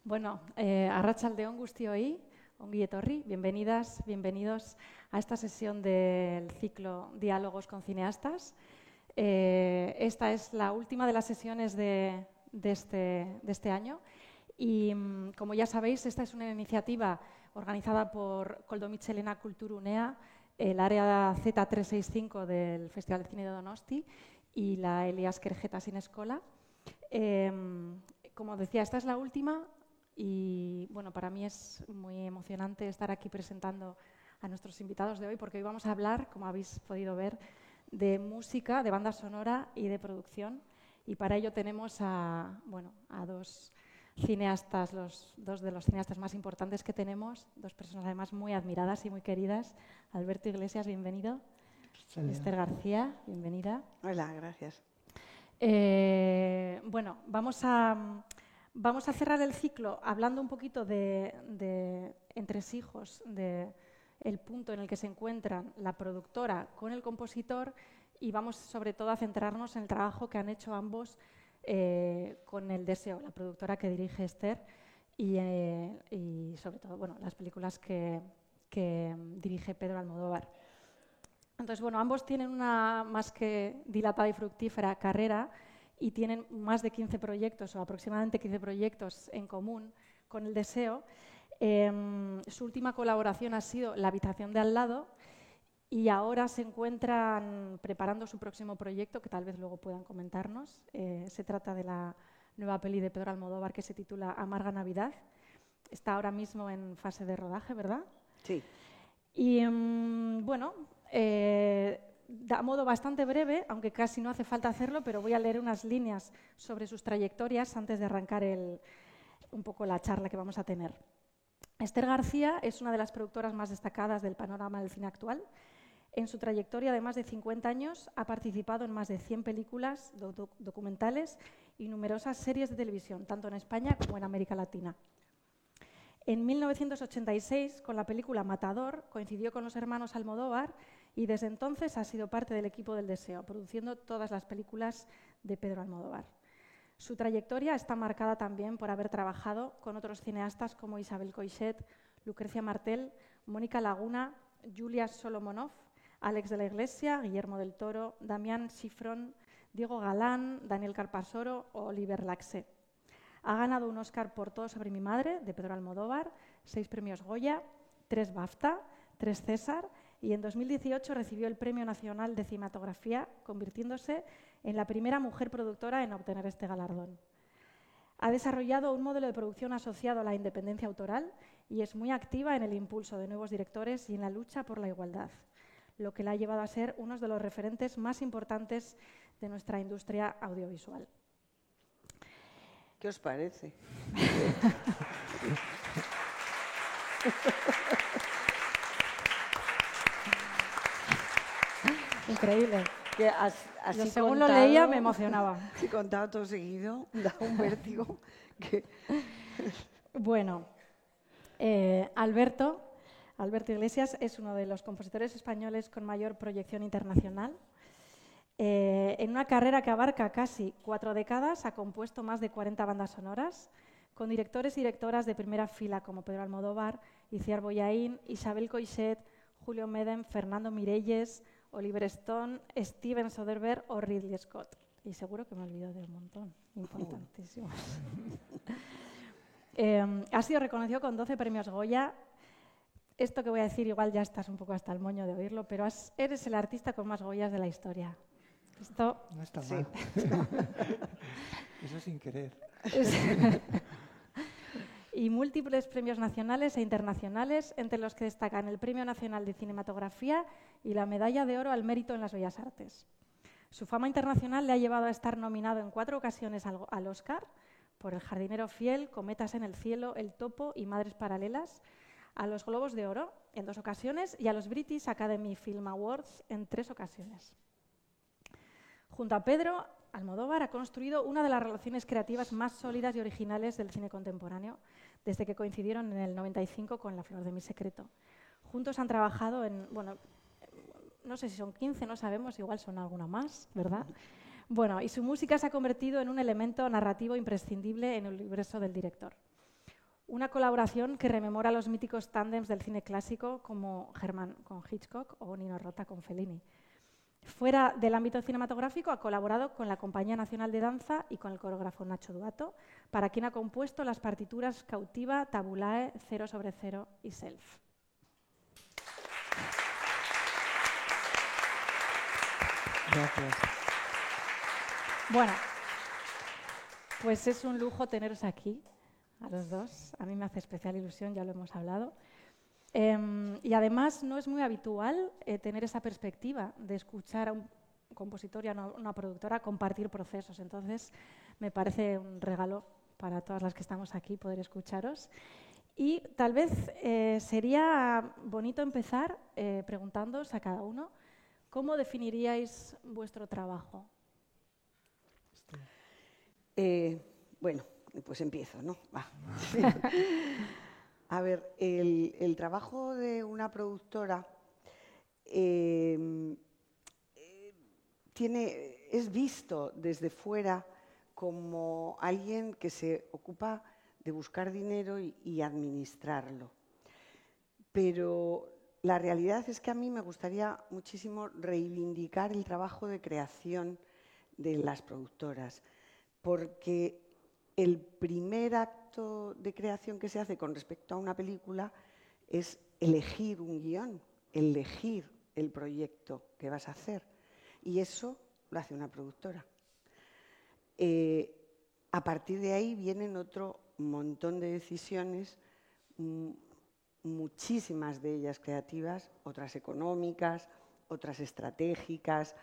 Bueno, arratsalde on guztioi, ongi etorri, bienvenidas, bienvenidos a esta sesión del ciclo Diálogos con cineastas. Esta es la última de las sesiones de este año y, como ya sabéis, esta es una iniciativa organizada por Koldo Mitxelena Kulturgunea, el área Z365 del Festival de Cine de Donosti y la Elias Kerjeta Sineskola. Como decía, esta es la última. Y bueno, para mí es muy emocionante estar aquí presentando a nuestros invitados de hoy, porque hoy vamos a hablar, como habéis podido ver, de música, de banda sonora y de producción. Y para ello tenemos a dos cineastas, dos de los cineastas más importantes que tenemos, dos personas además muy admiradas y muy queridas. Alberto Iglesias, bienvenido. Saludos. Esther García, bienvenida. Hola, gracias. Bueno, vamos a cerrar el ciclo hablando un poquito de entresijos, del punto en el que se encuentran la productora con el compositor, y vamos sobre todo a centrarnos en el trabajo que han hecho ambos con El Deseo, la productora que dirige Esther, y sobre todo las películas que dirige Pedro Almodóvar. Entonces, ambos tienen una más que dilatada y fructífera carrera y tienen más de 15 proyectos, o aproximadamente 15 proyectos en común con El Deseo. Su última colaboración ha sido La habitación de al lado, y ahora se encuentran preparando su próximo proyecto, que tal vez luego puedan comentarnos. Se trata de la nueva peli de Pedro Almodóvar, que se titula Amarga Navidad. Está ahora mismo en fase de rodaje, ¿verdad? Sí. Y a modo bastante breve, aunque casi no hace falta hacerlo, pero voy a leer unas líneas sobre sus trayectorias antes de arrancar un poco la charla que vamos a tener. Esther García es una de las productoras más destacadas del panorama del cine actual. En su trayectoria de más de 50 años ha participado en más de 100 películas, documentales y numerosas series de televisión, tanto en España como en América Latina. En 1986, con la película Matador, coincidió con los hermanos Almodóvar y desde entonces ha sido parte del equipo del Deseo, produciendo todas las películas de Pedro Almodóvar. Su trayectoria está marcada también por haber trabajado con otros cineastas como Isabel Coixet, Lucrecia Martel, Mónica Laguna, Julia Solomonov, Alex de la Iglesia, Guillermo del Toro, Damián Schifrin, Diego Galán, Daniel Carpasoro o Oliver Laxe. Ha ganado un Oscar por Todo sobre mi madre, de Pedro Almodóvar, 6 premios Goya, 3 BAFTA, 3 César, y en 2018 recibió el Premio Nacional de Cinematografía, convirtiéndose en la primera mujer productora en obtener este galardón. Ha desarrollado un modelo de producción asociado a la independencia autoral y es muy activa en el impulso de nuevos directores y en la lucha por la igualdad, lo que la ha llevado a ser uno de los referentes más importantes de nuestra industria audiovisual. ¿Qué os parece? Increíble. Que así según lo leía me emocionaba. Si contado todo seguido, da un vértigo. Bueno, Alberto Iglesias es uno de los compositores españoles con mayor proyección internacional. En una carrera que abarca casi 4 décadas, ha compuesto más de 40 bandas sonoras, con directores y directoras de primera fila como Pedro Almodóvar, Itziar Bollaín, Isabel Coixet, Julio Medem, Fernando Mirelles, Oliver Stone, Steven Soderbergh o Ridley Scott. Y seguro que me olvido de un montón, importantísimos. Ha sido reconocido con 12 premios Goya. Esto que voy a decir igual ya estás un poco hasta el moño de oírlo, pero eres el artista con más Goyas de la historia. Esto no está mal. Eso sin querer. Y múltiples premios nacionales e internacionales, entre los que destacan el Premio Nacional de Cinematografía y la Medalla de Oro al Mérito en las Bellas Artes. Su fama internacional le ha llevado a estar nominado en 4 ocasiones al Oscar por El jardinero fiel, Cometas en el cielo, El topo y Madres paralelas, a los Globos de Oro en 2 ocasiones y a los British Academy Film Awards en 3 ocasiones. Junto a Pedro Almodóvar ha construido una de las relaciones creativas más sólidas y originales del cine contemporáneo, desde que coincidieron en el 95 con La flor de mi secreto. Juntos han trabajado en no sé si son 15, no sabemos, igual son alguna más, ¿verdad? Bueno, y su música se ha convertido en un elemento narrativo imprescindible en el universo del director. Una colaboración que rememora los míticos tándems del cine clásico como Herman con Hitchcock o Nino Rota con Fellini. Fuera del ámbito cinematográfico, ha colaborado con la Compañía Nacional de Danza y con el coreógrafo Nacho Duato, para quien ha compuesto las partituras Cautiva, Tabulae, 0/0 y Self. Gracias. Bueno, pues es un lujo teneros aquí, a los dos. A mí me hace especial ilusión, ya lo hemos hablado. Y además no es muy habitual tener esa perspectiva de escuchar a un compositor y a una productora compartir procesos. Entonces, me parece un regalo para todas las que estamos aquí poder escucharos. Y tal vez sería bonito empezar preguntándoos a cada uno cómo definiríais vuestro trabajo. Bueno, pues empiezo, ¿no? Va. A ver, el trabajo de una productora es visto desde fuera como alguien que se ocupa de buscar dinero y administrarlo. Pero la realidad es que a mí me gustaría muchísimo reivindicar el trabajo de creación de las productoras, porque el primer acto de creación que se hace con respecto a una película es elegir un guión, elegir el proyecto que vas a hacer. Y eso lo hace una productora. A partir de ahí vienen otro montón de decisiones, muchísimas de ellas creativas, otras económicas, otras estratégicas,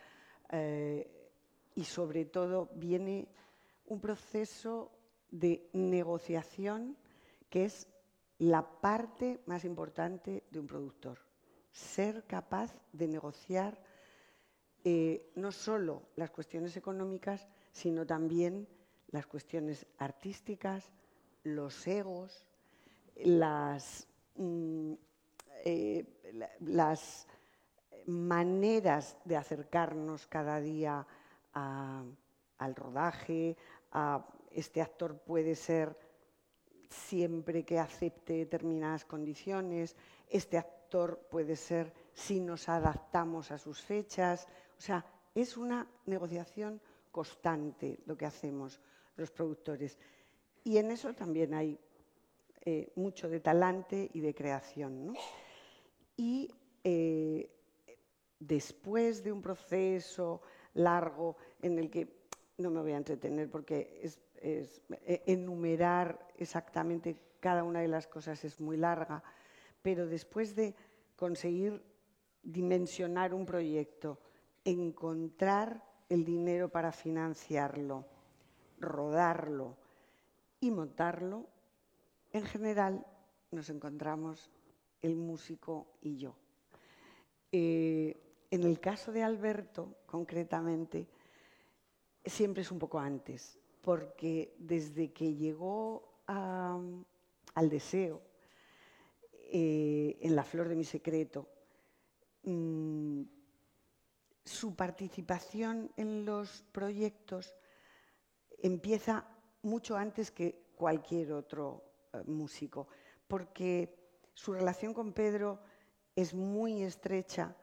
y sobre todo viene un proceso de negociación que es la parte más importante de un productor. Ser capaz de negociar no solo las cuestiones económicas, sino también las cuestiones artísticas, los egos, las maneras de acercarnos cada día al rodaje, este actor puede ser siempre que acepte determinadas condiciones, este actor puede ser si nos adaptamos a sus fechas. O sea, es una negociación constante lo que hacemos los productores. Y en eso también hay mucho de talante y de creación, ¿no? Y después de un proceso largo en el que no me voy a entretener porque enumerar exactamente cada una de las cosas es muy larga, pero después de conseguir dimensionar un proyecto, encontrar el dinero para financiarlo, rodarlo y montarlo, en general nos encontramos el músico y yo. En el caso de Alberto, concretamente, siempre es un poco antes, porque desde que llegó al Deseo, en La flor de mi secreto, su participación en los proyectos empieza mucho antes que cualquier otro músico, porque su relación con Pedro es muy estrecha,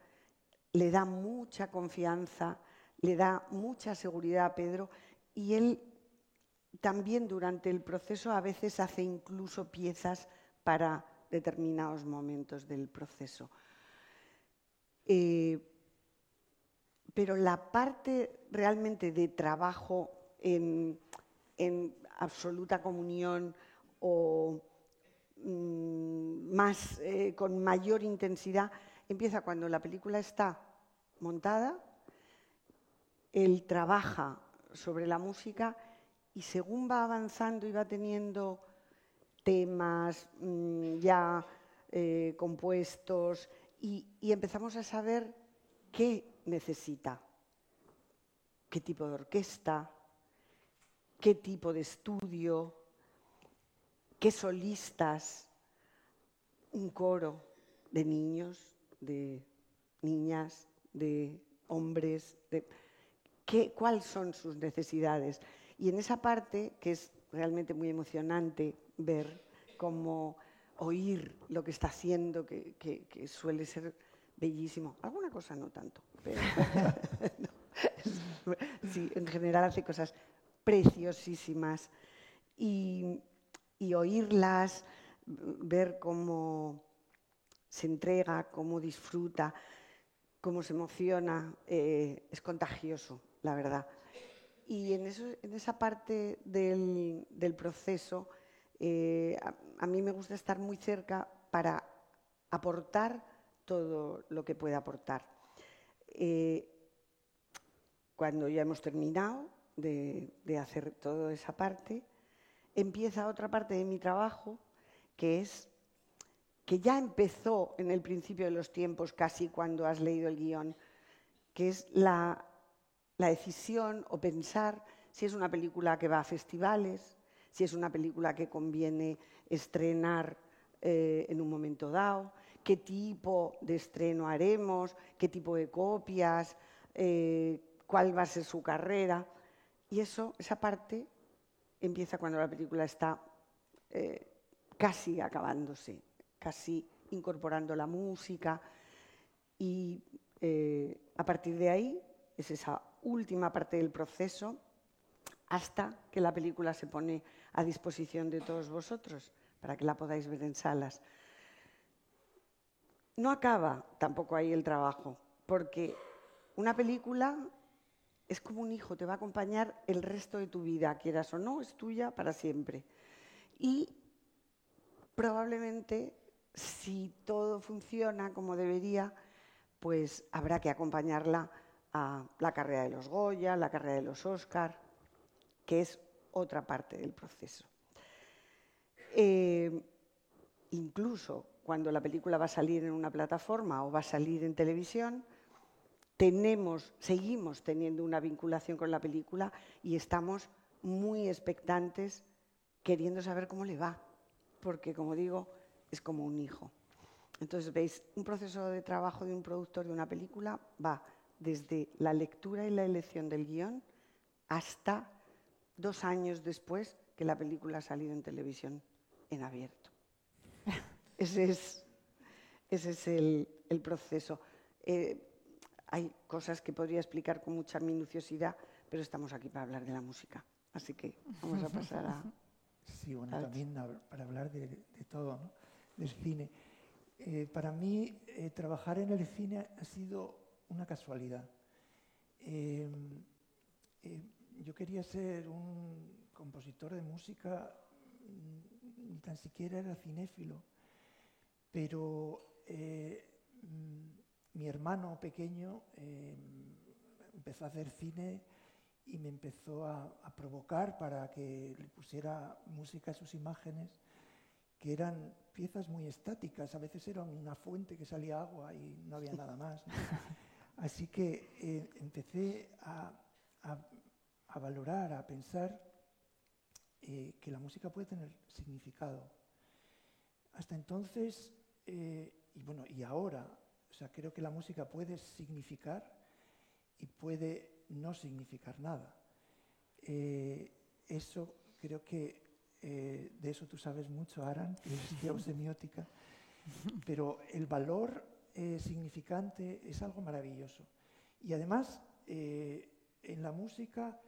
le da mucha confianza, le da mucha seguridad a Pedro, y él también durante el proceso a veces hace incluso piezas para determinados momentos del proceso. Pero la parte realmente de trabajo en absoluta comunión o con mayor intensidad empieza cuando la película está montada, él trabaja sobre la música y según va avanzando y va teniendo temas ya compuestos y empezamos a saber qué necesita, qué tipo de orquesta, qué tipo de estudio, qué solistas, un coro de niños, de niñas, de hombres, cuáles son sus necesidades. Y en esa parte, que es realmente muy emocionante ver cómo oír lo que está haciendo, que suele ser bellísimo. Alguna cosa no tanto, pero no. Sí, en general hace cosas preciosísimas. Y oírlas, ver cómo se entrega, cómo disfruta, cómo se emociona, es contagioso, la verdad. Y en esa parte del proceso, a mí me gusta estar muy cerca para aportar todo lo que pueda aportar. Cuando ya hemos terminado de hacer toda esa parte, empieza otra parte de mi trabajo, que ya empezó en el principio de los tiempos, casi cuando has leído el guión, que es la decisión o pensar si es una película que va a festivales, si es una película que conviene estrenar en un momento dado, qué tipo de estreno haremos, qué tipo de copias, cuál va a ser su carrera. Y esa parte empieza cuando la película está casi acabándose, casi incorporando la música. Y a partir de ahí es esa última parte del proceso hasta que la película se pone a disposición de todos vosotros para que la podáis ver en salas. No acaba tampoco ahí el trabajo, porque una película es como un hijo, te va a acompañar el resto de tu vida, quieras o no, es tuya para siempre. Y probablemente, si todo funciona como debería, pues habrá que acompañarla a la carrera de los Goya, la carrera de los Oscar, que es otra parte del proceso. Incluso cuando la película va a salir en una plataforma o va a salir en televisión, seguimos teniendo una vinculación con la película y estamos muy expectantes, queriendo saber cómo le va, porque, como digo, es como un hijo. Entonces, veis, un proceso de trabajo de un productor de una película va desde la lectura y la elección del guión hasta 2 años después que la película ha salido en televisión en abierto. Ese es el proceso. Hay cosas que podría explicar con mucha minuciosidad, pero estamos aquí para hablar de la música. Así que vamos a pasar a... Sí, bueno, también para hablar de todo, ¿no? Del cine. Para mí, trabajar en el cine ha sido una casualidad. Yo quería ser un compositor de música, ni tan siquiera era cinéfilo, pero mi hermano pequeño empezó a hacer cine y me empezó a provocar para que le pusiera música a sus imágenes, que eran piezas muy estáticas. A veces era una fuente que salía agua y no había nada más, ¿no? Así que empecé a valorar, a pensar que la música puede tener significado. Hasta entonces, y ahora, o sea, creo que la música puede significar y puede no significar nada. Eso creo que de eso tú sabes mucho, Aran, filosofía semiótica, pero el valor significante es algo maravilloso. Y además, en la música,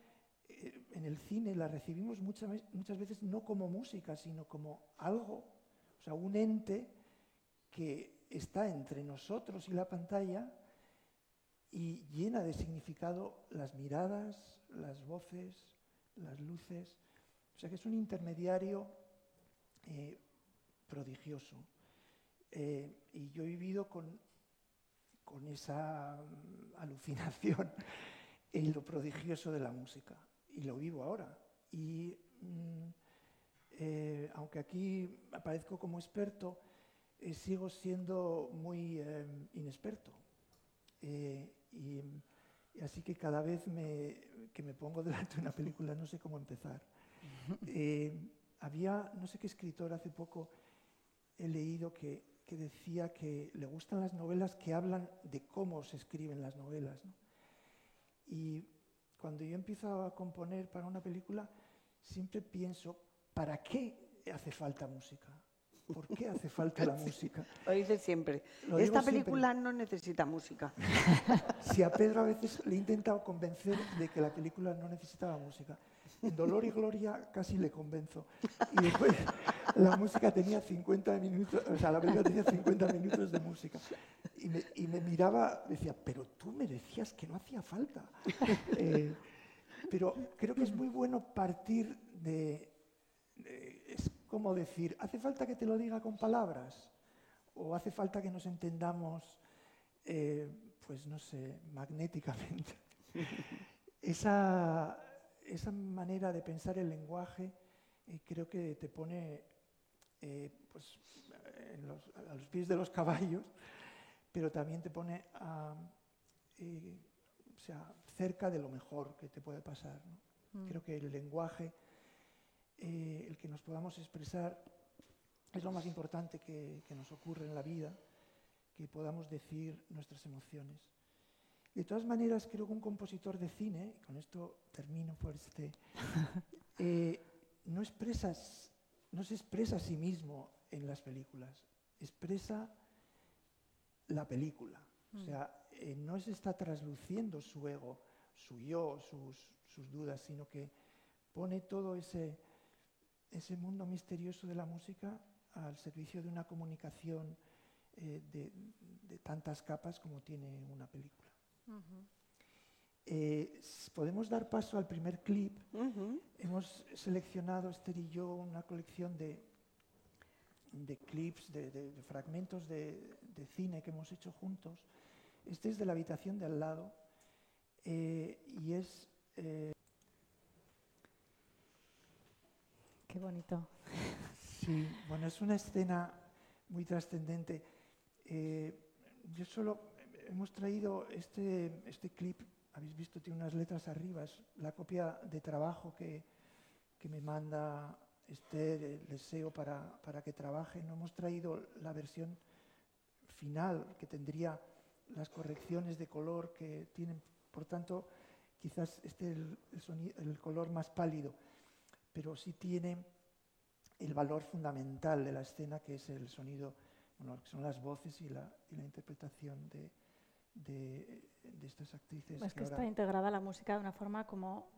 en el cine, la recibimos muchas veces no como música, sino como algo, o sea, un ente que está entre nosotros y la pantalla y llena de significado las miradas, las voces, las luces. O sea que es un intermediario prodigioso. Y yo he vivido con esa alucinación en lo prodigioso de la música. Y lo vivo ahora. Y aunque aquí aparezco como experto, sigo siendo muy inexperto. Y así que cada vez que me pongo delante de una película no sé cómo empezar. Había, no sé qué escritor, hace poco he leído que que decía que le gustan las novelas que hablan de cómo se escriben las novelas, ¿no? Y cuando yo empiezo a componer para una película, siempre pienso, ¿para qué hace falta música? ¿Por qué hace falta la música? Lo dices siempre. Lo Esta digo película siempre. no necesita música. Si a Pedro a veces le he intentado convencer de que la película no necesitaba música. En Dolor y Gloria casi le convenzo. Y después la música tenía 50 minutos, o sea, la película tenía 50 minutos de música. Y me miraba, decía, pero tú me decías que no hacía falta. Pero creo que es muy bueno partir es como decir, ¿hace falta que te lo diga con palabras? ¿O hace falta que nos entendamos, pues no sé, magnéticamente? Esa manera de pensar el lenguaje creo que te pone pues, a los pies de los caballos, pero también te pone o sea, cerca de lo mejor que te puede pasar, ¿no? Creo que el lenguaje, el que nos podamos expresar, es lo más importante que nos ocurre en la vida, que podamos decir nuestras emociones. De todas maneras, creo que un compositor de cine, y con esto termino por no se expresa a sí mismo en las películas, expresa la película. O sea, no se está trasluciendo su ego, su yo, sus dudas, sino que pone todo ese mundo misterioso de la música al servicio de una comunicación de tantas capas como tiene una película. Podemos dar paso al primer clip. Hemos seleccionado, Esther y yo, una colección de clips, de fragmentos de cine que hemos hecho juntos. Este es de La habitación de al lado y es... Qué bonito. Sí, bueno, es una escena muy trascendente. Hemos traído este clip, habéis visto, tiene unas letras arriba, es la copia de trabajo que me manda Esther, el deseo para que trabaje. No hemos traído la versión final, que tendría las correcciones de color que tienen, por tanto, quizás el color más pálido, pero sí tiene el valor fundamental de la escena, que es el sonido, bueno, que son las voces y la interpretación de estas actrices. Es que está integrada la música de una forma como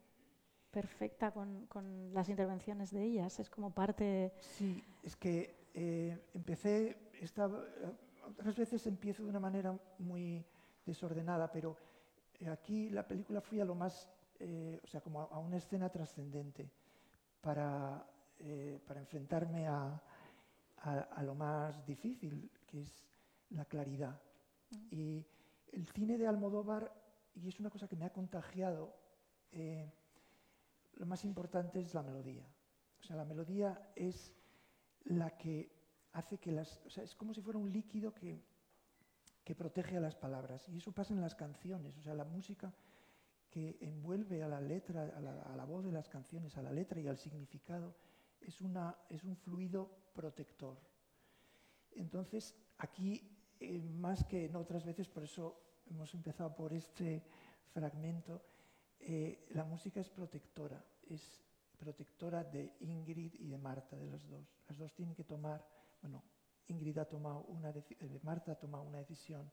perfecta con las intervenciones de ellas, es como parte... Sí, es que otras veces empiezo de una manera muy desordenada, pero aquí la película fui a lo más, o sea, como a una escena trascendente para enfrentarme a lo más difícil, que es la claridad. Y el cine de Almodóvar, y es una cosa que me ha contagiado, lo más importante es la melodía. O sea, la melodía es la que hace que o sea, es como si fuera un líquido que protege a las palabras. Y eso pasa en las canciones. O sea, la música que envuelve a la letra, a la voz de las canciones, a la letra y al significado, es un fluido protector. Entonces, aquí, más que en otras veces, por eso hemos empezado por este fragmento, la música es protectora de Ingrid y de Marta, de las dos. Las dos tienen que tomar, bueno, Ingrid ha tomado Marta ha tomado una decisión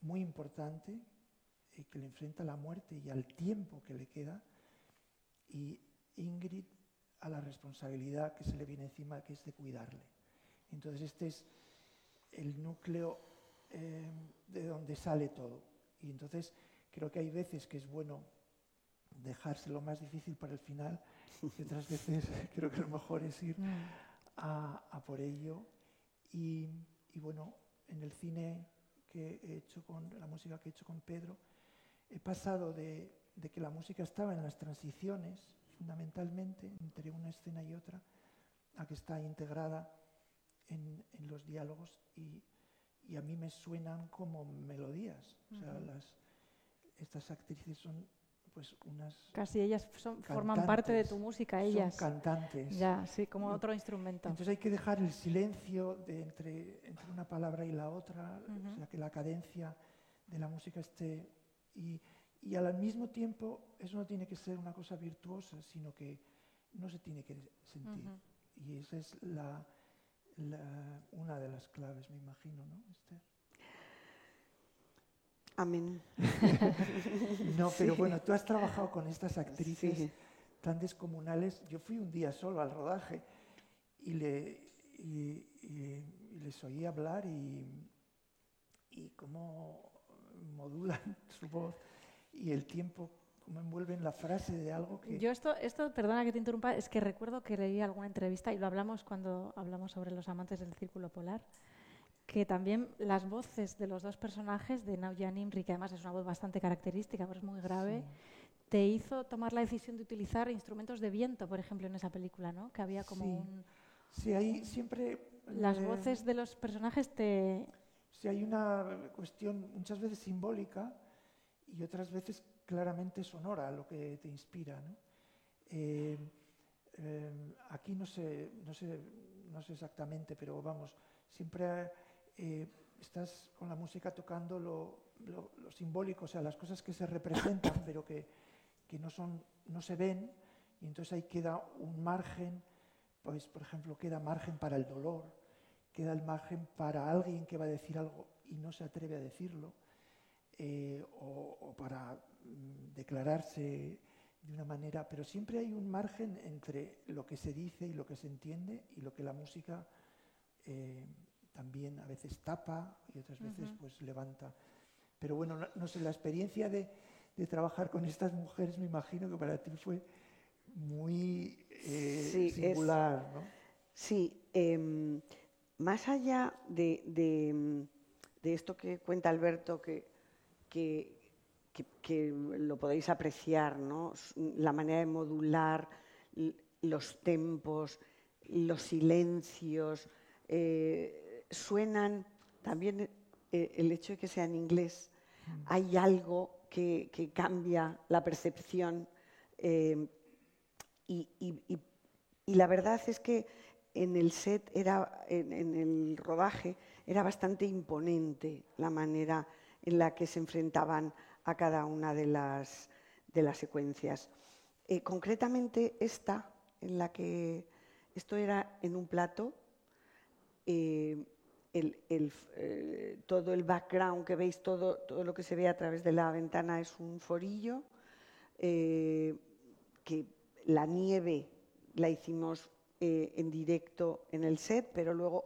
muy importante, que le enfrenta a la muerte y al tiempo que le queda, y Ingrid a la responsabilidad que se le viene encima, que es de cuidarle. Entonces este es el núcleo de donde sale todo. Y entonces creo que hay veces que es bueno dejarse lo más difícil para el final, y otras veces creo que lo mejor es ir a por ello. Y bueno, en el cine que he hecho la música que he hecho con Pedro, he pasado de que la música estaba en las transiciones, fundamentalmente, entre una escena y otra, a que está integrada en los diálogos y a mí me suenan como melodías. O sea, estas actrices son pues unas Casi ellas forman parte de tu música, ellas. Son cantantes. Ya, sí, como otro instrumento. Entonces hay que dejar el silencio entre una palabra y la otra, o sea, que la cadencia de la música esté... Y al mismo tiempo, eso no tiene que ser una cosa virtuosa, sino que no se tiene que sentir. Y esa es una de las claves, me imagino, ¿no, Esther? Amén. No, pero bueno, tú has trabajado con estas actrices Sí. tan descomunales. Yo fui un día solo al rodaje y les oí hablar y cómo modulan su voz y el tiempo, cómo envuelven la frase de algo que... Yo esto, perdona que te interrumpa, es que recuerdo que leí alguna entrevista y lo hablamos cuando hablamos sobre los amantes del Círculo Polar, que también las voces de los dos personajes, de Naoya Nimri, que además es una voz bastante característica, pero es muy grave, te hizo tomar la decisión de utilizar instrumentos de viento, por ejemplo, en esa película, ¿no? Que había como Sí, ahí siempre... Las voces de los personajes te... Sí, hay una cuestión muchas veces simbólica y otras veces claramente sonora, lo que te inspira, ¿no? Aquí no sé exactamente, pero vamos, siempre estás con la música tocando lo simbólico, o sea, las cosas que se representan, pero que no se ven, y entonces ahí queda un margen, pues por ejemplo queda margen para el dolor, queda el margen para alguien que va a decir algo y no se atreve a decirlo, o para declararse de una manera, pero siempre hay un margen entre lo que se dice y lo que se entiende y lo que la música también a veces tapa y otras veces pues levanta. Pero bueno, no sé, la experiencia de trabajar con estas mujeres me imagino que para ti fue muy singular, ¿no? Sí, más allá de esto que cuenta Alberto, que lo podéis apreciar, ¿no? La manera de modular los tempos, los silencios, suenan también el hecho de que sea en inglés. Hay algo que cambia la percepción y la verdad es que en el set, en el rodaje, era bastante imponente la manera en la que se enfrentaban a cada una de las secuencias. Concretamente esta, en la que esto era en un plato, todo el background que veis, todo lo que se ve a través de la ventana es un forillo, que la nieve la hicimos en directo en el set, pero luego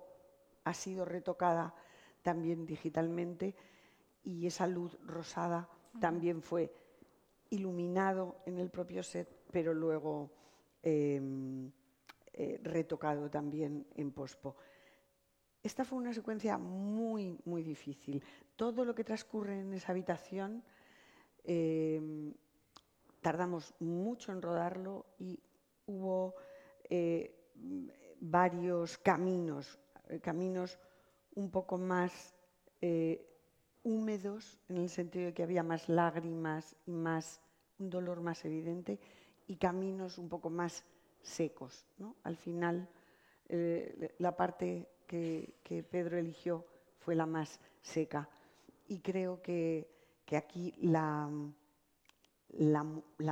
ha sido retocada también digitalmente y esa luz rosada también fue iluminado en el propio set, pero luego retocado también en pospo. Esta fue una secuencia muy, muy difícil. Todo lo que transcurre en esa habitación, tardamos mucho en rodarlo y hubo varios caminos un poco más húmedos, en el sentido de que había más lágrimas y un dolor más evidente, y caminos un poco más secos, ¿no? Al final, la parte que Pedro eligió fue la más seca. Y creo que aquí la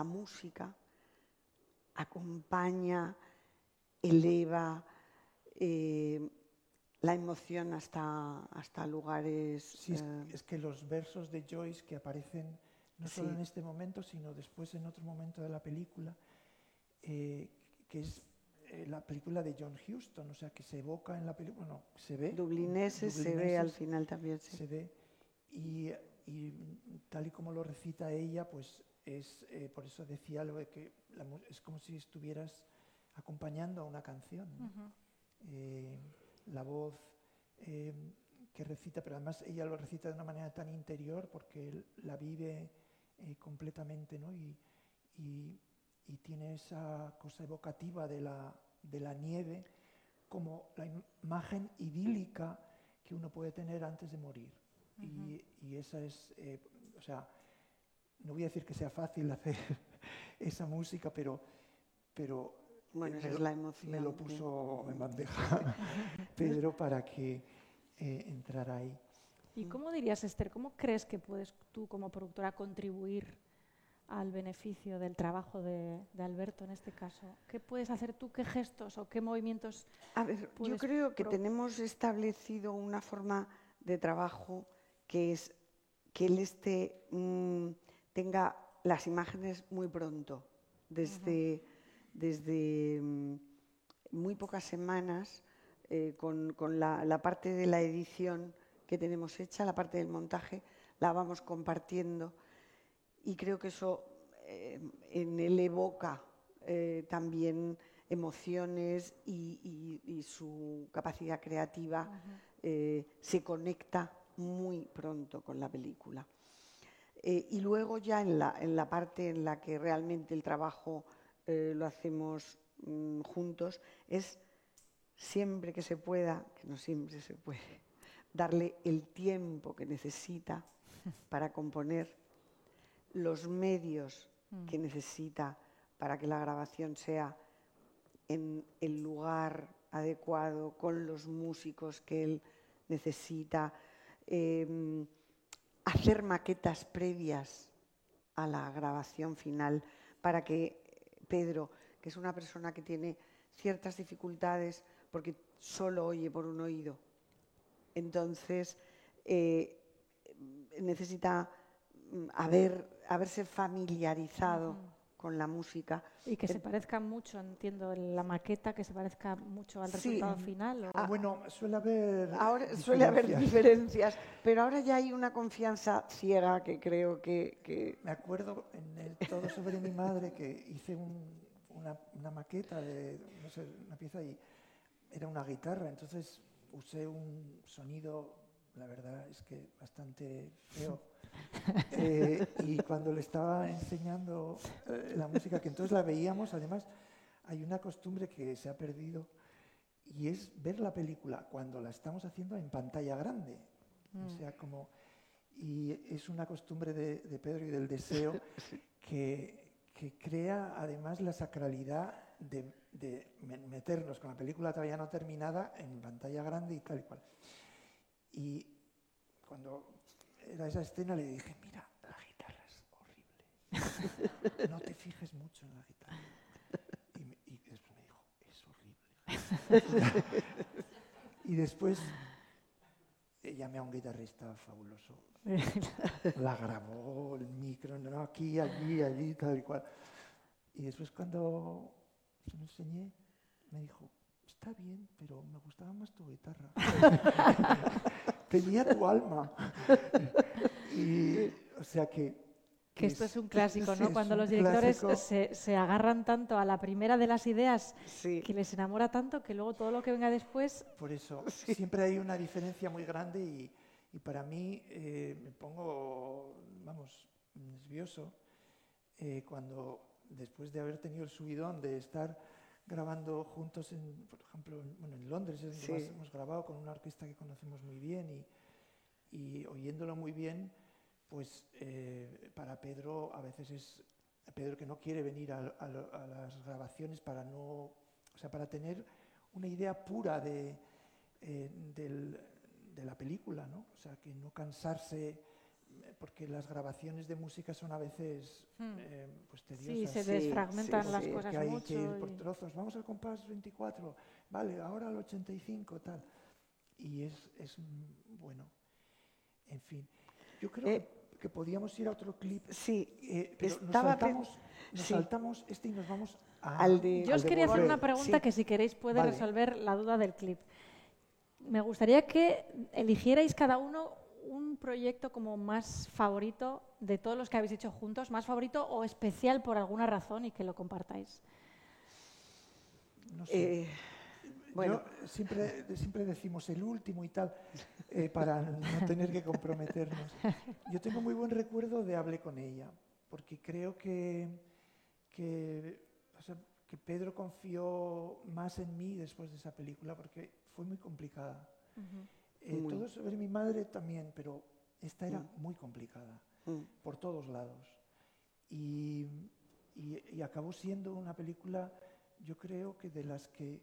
música acompaña, eleva la emoción hasta lugares... Sí, es que los versos de Joyce que aparecen no solo en este momento, sino después en otro momento de la película, que es la película de John Huston, o sea, que se evoca en la película, no, se ve. Dublineses se ve al final también, sí. Se ve, y tal y como lo recita ella, pues es, por eso decía lo de que es como si estuvieras acompañando a una canción, ¿no? La voz que recita, pero además ella lo recita de una manera tan interior porque la vive completamente, ¿no? Y tiene esa cosa evocativa de la nieve como la imagen idílica que uno puede tener antes de morir. Y esa es, o sea, no voy a decir que sea fácil hacer esa música, pero bueno, esa es la emoción. Me lo puso en bandeja Pedro para que entrara ahí. ¿Y cómo dirías, Esther, cómo crees que puedes tú como productora contribuir al beneficio del trabajo de Alberto en este caso? ¿Qué puedes hacer tú? ¿Qué gestos o qué movimientos? A ver, yo creo que tenemos establecido una forma de trabajo que es que él tenga las imágenes muy pronto, desde muy pocas semanas, con la parte de la edición que tenemos hecha, la parte del montaje, la vamos compartiendo y creo que eso en él evoca también emociones y su capacidad creativa se conecta muy pronto con la película. Y luego ya en la parte en la que realmente el trabajo lo hacemos juntos, es siempre que se pueda, que no siempre se puede, darle el tiempo que necesita para componer, los medios que necesita para que la grabación sea en el lugar adecuado, con los músicos que él necesita, hacer maquetas previas a la grabación final para que Pedro, que es una persona que tiene ciertas dificultades porque solo oye por un oído, entonces necesita haberse familiarizado con la música. Y que se parezca mucho, entiendo, la maqueta, que se parezca mucho al resultado final. Bueno, suele haber ahora suele haber diferencias, pero ahora ya hay una confianza ciega que creo que... Me acuerdo en el Todo sobre mi madre que hice una maqueta de, no sé, una pieza y era una guitarra, entonces usé un sonido, la verdad es que bastante feo. Y cuando le estaba enseñando la música, que entonces la veíamos, además hay una costumbre que se ha perdido y es ver la película cuando la estamos haciendo en pantalla grande. O sea, y es una costumbre de Pedro y del deseo que crea además la sacralidad de meternos con la película todavía no terminada en pantalla grande y tal y cual. Y cuando era esa escena le dije, mira, la guitarra es horrible, no te fijes mucho en la guitarra. Y después me dijo, es horrible. Y después llamé a un guitarrista fabuloso, la grabó, el micro, no, aquí, allí, tal y cual. Y después cuando se lo enseñé, me dijo, está bien, pero me gustaba más tu guitarra. Tenía tu alma. Y, o sea que esto es un clásico, ¿no? Cuando los directores se agarran tanto a la primera de las ideas que les enamora tanto que luego todo lo que venga después... Por eso, siempre hay una diferencia muy grande y para mí me pongo, nervioso cuando después de haber tenido el subidón de estar grabando juntos, por ejemplo, en Londres, es donde más hemos grabado con una orquesta que conocemos muy bien y oyéndolo muy bien, pues para Pedro a veces es Pedro que no quiere venir a las grabaciones para tener una idea pura de la película, ¿no? O sea, que no cansarse, porque las grabaciones de música son a veces pues tediosas. Sí, se desfragmentan las cosas hay mucho. Que ir por trozos, vamos al compás 24, vale, ahora al 85, tal. Y es bueno, en fin. Yo creo que podíamos ir a otro clip. Pero nos saltamos este y nos vamos al de... Yo os quería hacer una pregunta que si queréis puede resolver la duda del clip. Me gustaría que eligierais cada uno un proyecto como más favorito de todos los que habéis hecho juntos, más favorito o especial por alguna razón y que lo compartáis. No sé. Bueno, siempre decimos el último y tal, para no tener que comprometernos. Yo tengo muy buen recuerdo de Hablé con ella, porque creo que Pedro confió más en mí después de esa película, porque fue muy complicada. Todo sobre mi madre también, pero esta era muy complicada, por todos lados. y acabó siendo una película, yo creo que de las que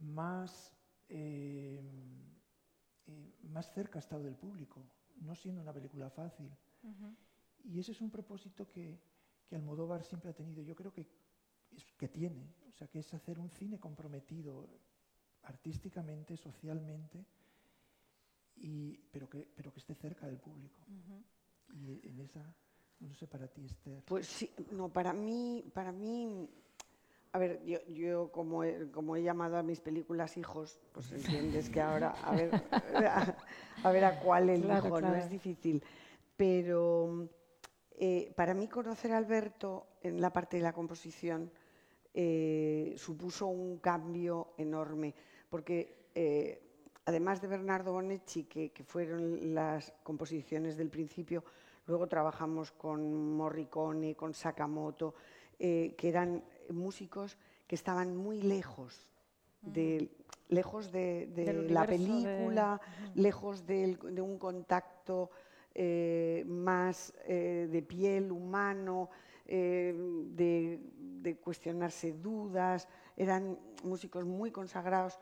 más cerca ha estado del público, no siendo una película fácil. Y ese es un propósito que Almodóvar siempre ha tenido, yo creo que tiene, o sea, que es hacer un cine comprometido artísticamente, socialmente, pero que esté cerca del público. Y en esa, no sé, para ti, Esther. Pues sí, no, para mí, a ver, yo como he llamado a mis películas hijos, pues entiendes que ahora, a ver a cuál elijo, claro. No es difícil. Pero para mí conocer a Alberto en la parte de la composición supuso un cambio enorme, porque además de Bernardo Bonecci, que fueron las composiciones del principio, luego trabajamos con Morricone, con Sakamoto, que eran músicos que estaban muy lejos de la película, lejos de un contacto más de piel, humano, de cuestionarse dudas. Eran músicos muy consagrados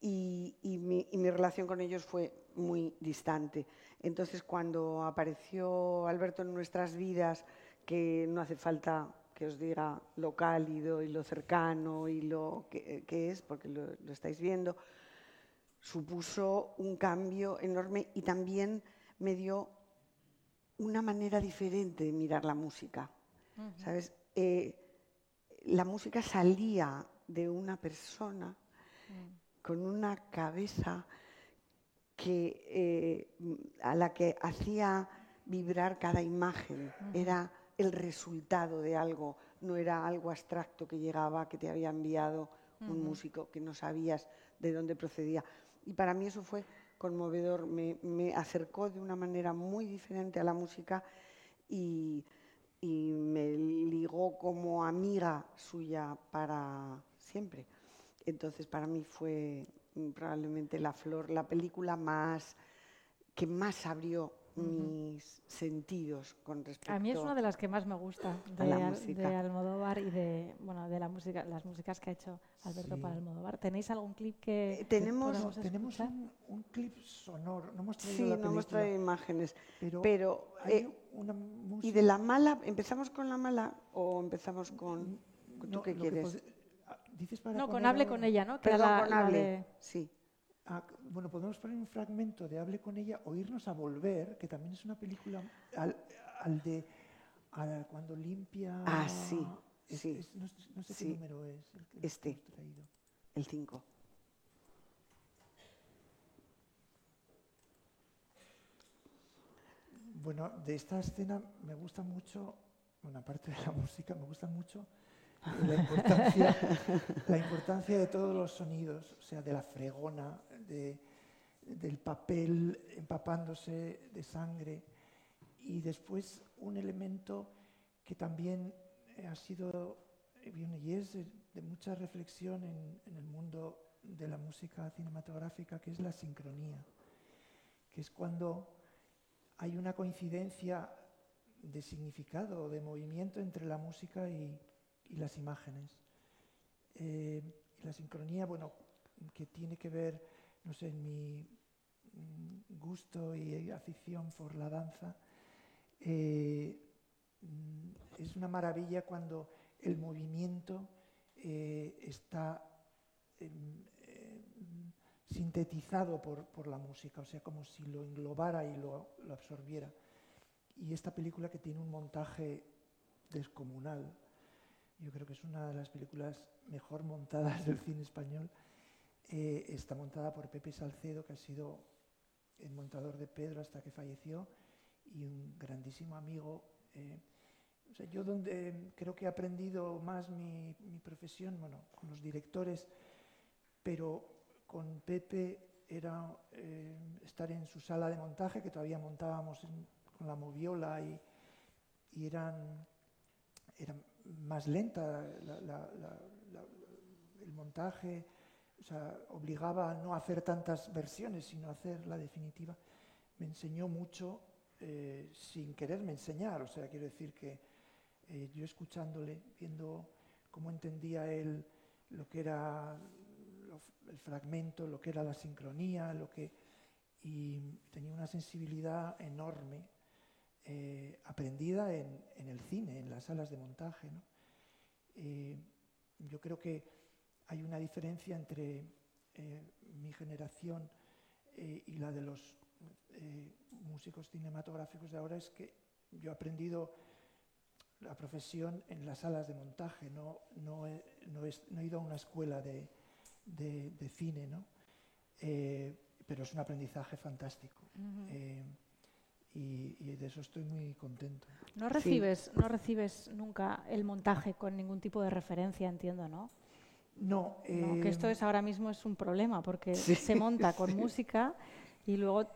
y mi relación con ellos fue muy distante. Entonces, cuando apareció Alberto en nuestras vidas, que no hace falta que os diga lo cálido y lo cercano y lo que es, porque lo estáis viendo, supuso un cambio enorme y también me dio una manera diferente de mirar la música. ¿Sabes? La música salía de una persona con una cabeza a la que hacía vibrar cada imagen. Era el resultado de algo, no era algo abstracto que llegaba, que te había enviado un músico que no sabías de dónde procedía. Y para mí eso fue conmovedor, me acercó de una manera muy diferente a la música y me ligó como amiga suya para siempre. Entonces, para mí fue probablemente La Flor, la película que más abrió mis sentidos con respecto a mí. A mí es una de las que más me gusta de Almodóvar y de la música, las músicas que ha hecho Alberto para Almodóvar. ¿Tenéis algún clip que tenemos un clip sonoro? No hemos traído la película. No hemos traído imágenes. Pero hay una música. ¿Y de La Mala? ¿Empezamos con La Mala o empezamos con tú qué quieres? Dices para no, con Hable con ella, ¿no? Perdón, con Hable. Sí. Bueno, podemos poner un fragmento de Hable con ella o irnos a Volver, que también es una película cuando limpia. Sí. No sé qué número es. El 5. Bueno, de esta escena me gusta mucho, aparte de la música, me gusta mucho la importancia de todos los sonidos, o sea, de la fregona, del papel empapándose de sangre, y después un elemento que también ha sido y es de mucha reflexión en el mundo de la música cinematográfica, que es la sincronía, que es cuando hay una coincidencia de significado, de movimiento entre la música y las imágenes. La sincronía, bueno, que tiene que ver, no sé, en mi gusto y afición por la danza, es una maravilla cuando el movimiento está sintetizado por la música, o sea, como si lo englobara y lo absorbiera. Y esta película, que tiene un montaje descomunal, yo creo que es una de las películas mejor montadas del cine español, está montada por Pepe Salcedo, que ha sido el montador de Pedro hasta que falleció, y un grandísimo amigo. O sea, yo donde creo que he aprendido más mi profesión, bueno, con los directores, pero con Pepe era estar en su sala de montaje, que todavía montábamos con la moviola, y era más lenta el montaje, o sea, obligaba a no hacer tantas versiones, sino a hacer la definitiva. Me enseñó mucho sin quererme enseñar, o sea, quiero decir que yo escuchándole, viendo cómo entendía él lo que era el fragmento, lo que era la sincronía, y tenía una sensibilidad enorme, aprendida en el cine, en las salas de montaje, ¿no? Yo creo que hay una diferencia entre mi generación y la de los músicos cinematográficos de ahora, es que yo he aprendido la profesión en las salas de montaje, no he ido a una escuela de cine, ¿no? Pero es un aprendizaje fantástico. Y de eso estoy muy contento. No recibes nunca el montaje con ningún tipo de referencia, entiendo, ¿no? No, que esto ahora mismo es un problema, porque sí, se monta con música y luego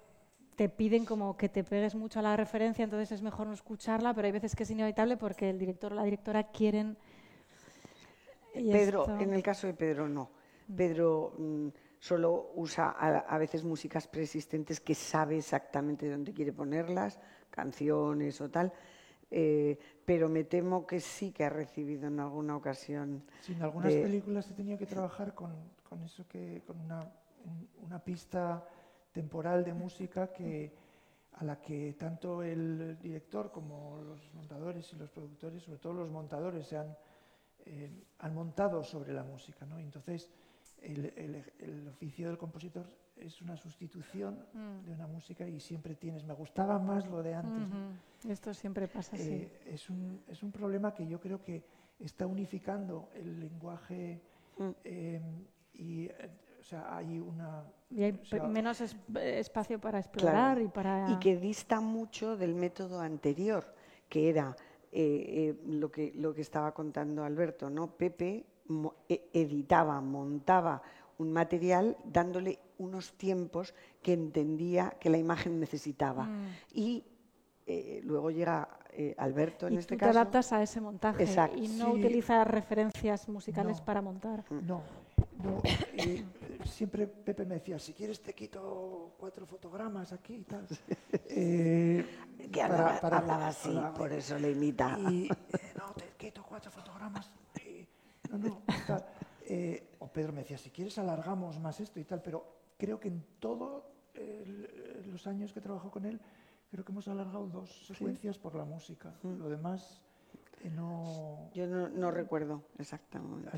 te piden como que te pegues mucho a la referencia, entonces es mejor no escucharla, pero hay veces que es inevitable porque el director o la directora quieren... Pedro, en el caso de Pedro, no. Pedro solo usa a veces músicas preexistentes que sabe exactamente dónde quiere ponerlas, canciones o tal, pero me temo que sí que ha recibido en alguna ocasión. Sí, en algunas películas he tenido que trabajar con eso, con una pista temporal de música a la que tanto el director como los montadores y los productores, sobre todo los montadores, han montado sobre la música, ¿no? Entonces, el oficio del compositor es una sustitución de una música y siempre me gustaba más lo de antes, ¿no? Esto siempre pasa así. Es un problema que yo creo que está unificando el lenguaje o sea, hay una... Y hay menos espacio para explorar, claro, y que dista mucho del método anterior, que era lo que estaba contando Alberto, ¿no? Pepe editaba, montaba un material dándole unos tiempos que entendía que la imagen necesitaba. Y luego llega Alberto, en este caso. Y tú te adaptas a ese montaje. Exacto. Y no utilizas referencias musicales para montar. No. Siempre Pepe me decía, si quieres te quito 4 fotogramas aquí y tal. Que hablaba así, por eso le imita. Y no, te quito 4 fotogramas. Tal. O Pedro me decía, si quieres alargamos más esto y tal, pero creo que en todos los años que trabajo con él, creo que hemos alargado 2 secuencias por la música. Lo demás no... Yo no recuerdo exactamente.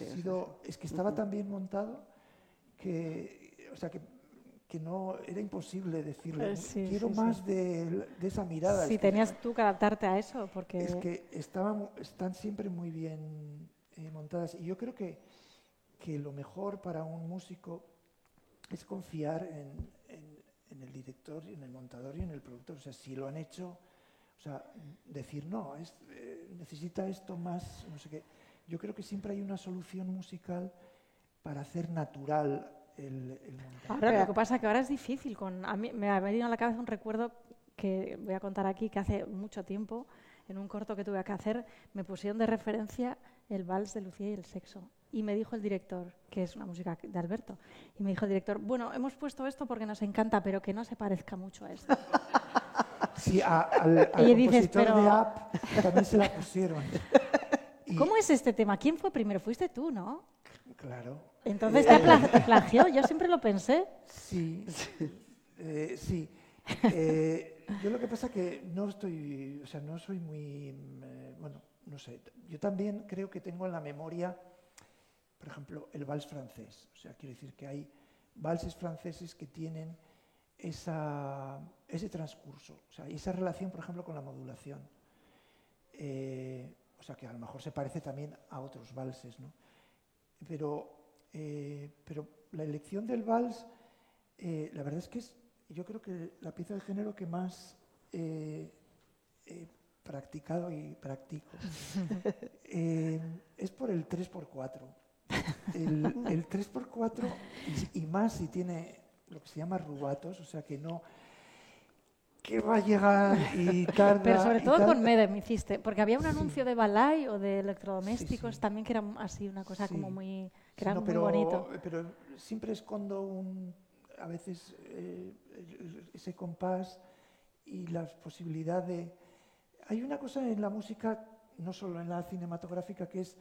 Es que estaba tan bien montado que no era imposible decirle, quiero más de esa mirada. Sí, tenías tú que adaptarte a eso, porque... Es que están siempre muy bien montadas, y yo creo que lo mejor para un músico es confiar en el director, en el montador y en el productor. O sea, si lo han hecho, o sea, decir no, necesita esto más, no sé qué. Yo creo que siempre hay una solución musical para hacer natural el montaje. Ahora, lo que pasa es que ahora es difícil. A mí me ha venido a la cabeza un recuerdo que voy a contar aquí, que hace mucho tiempo, en un corto que tuve que hacer, me pusieron de referencia el vals de Lucía y el sexo. Y me dijo el director, que es una música de Alberto, y me dijo el director, bueno, hemos puesto esto porque nos encanta, pero que no se parezca mucho a esto. Sí, al compositor de App también se la pusieron. ¿Cómo es este tema? ¿Quién fue primero? Fuiste tú, ¿no? Claro. Entonces te plagió, yo siempre lo pensé. Sí, sí. Yo lo que pasa es que no soy muy, bueno, no sé. Yo también creo que tengo en la memoria, por ejemplo, el vals francés. O sea, quiero decir que hay valses franceses que tienen ese transcurso, o sea, esa relación, por ejemplo, con la modulación. O sea, que a lo mejor se parece también a otros valses, ¿no? Pero la elección del vals, la verdad es que yo creo que la pieza de género que más he practicado y practico es por el 3x4. El 3x4 y más si tiene lo que se llama rubatos, o sea que no... que va a llegar y tarda... Pero sobre todo con Medem hiciste, porque había un anuncio de Balay o de electrodomésticos también que era así una cosa como muy... que era muy bonito. Pero siempre escondo a veces ese compás y la posibilidad de... Hay una cosa en la música no solo en la cinematográfica, que es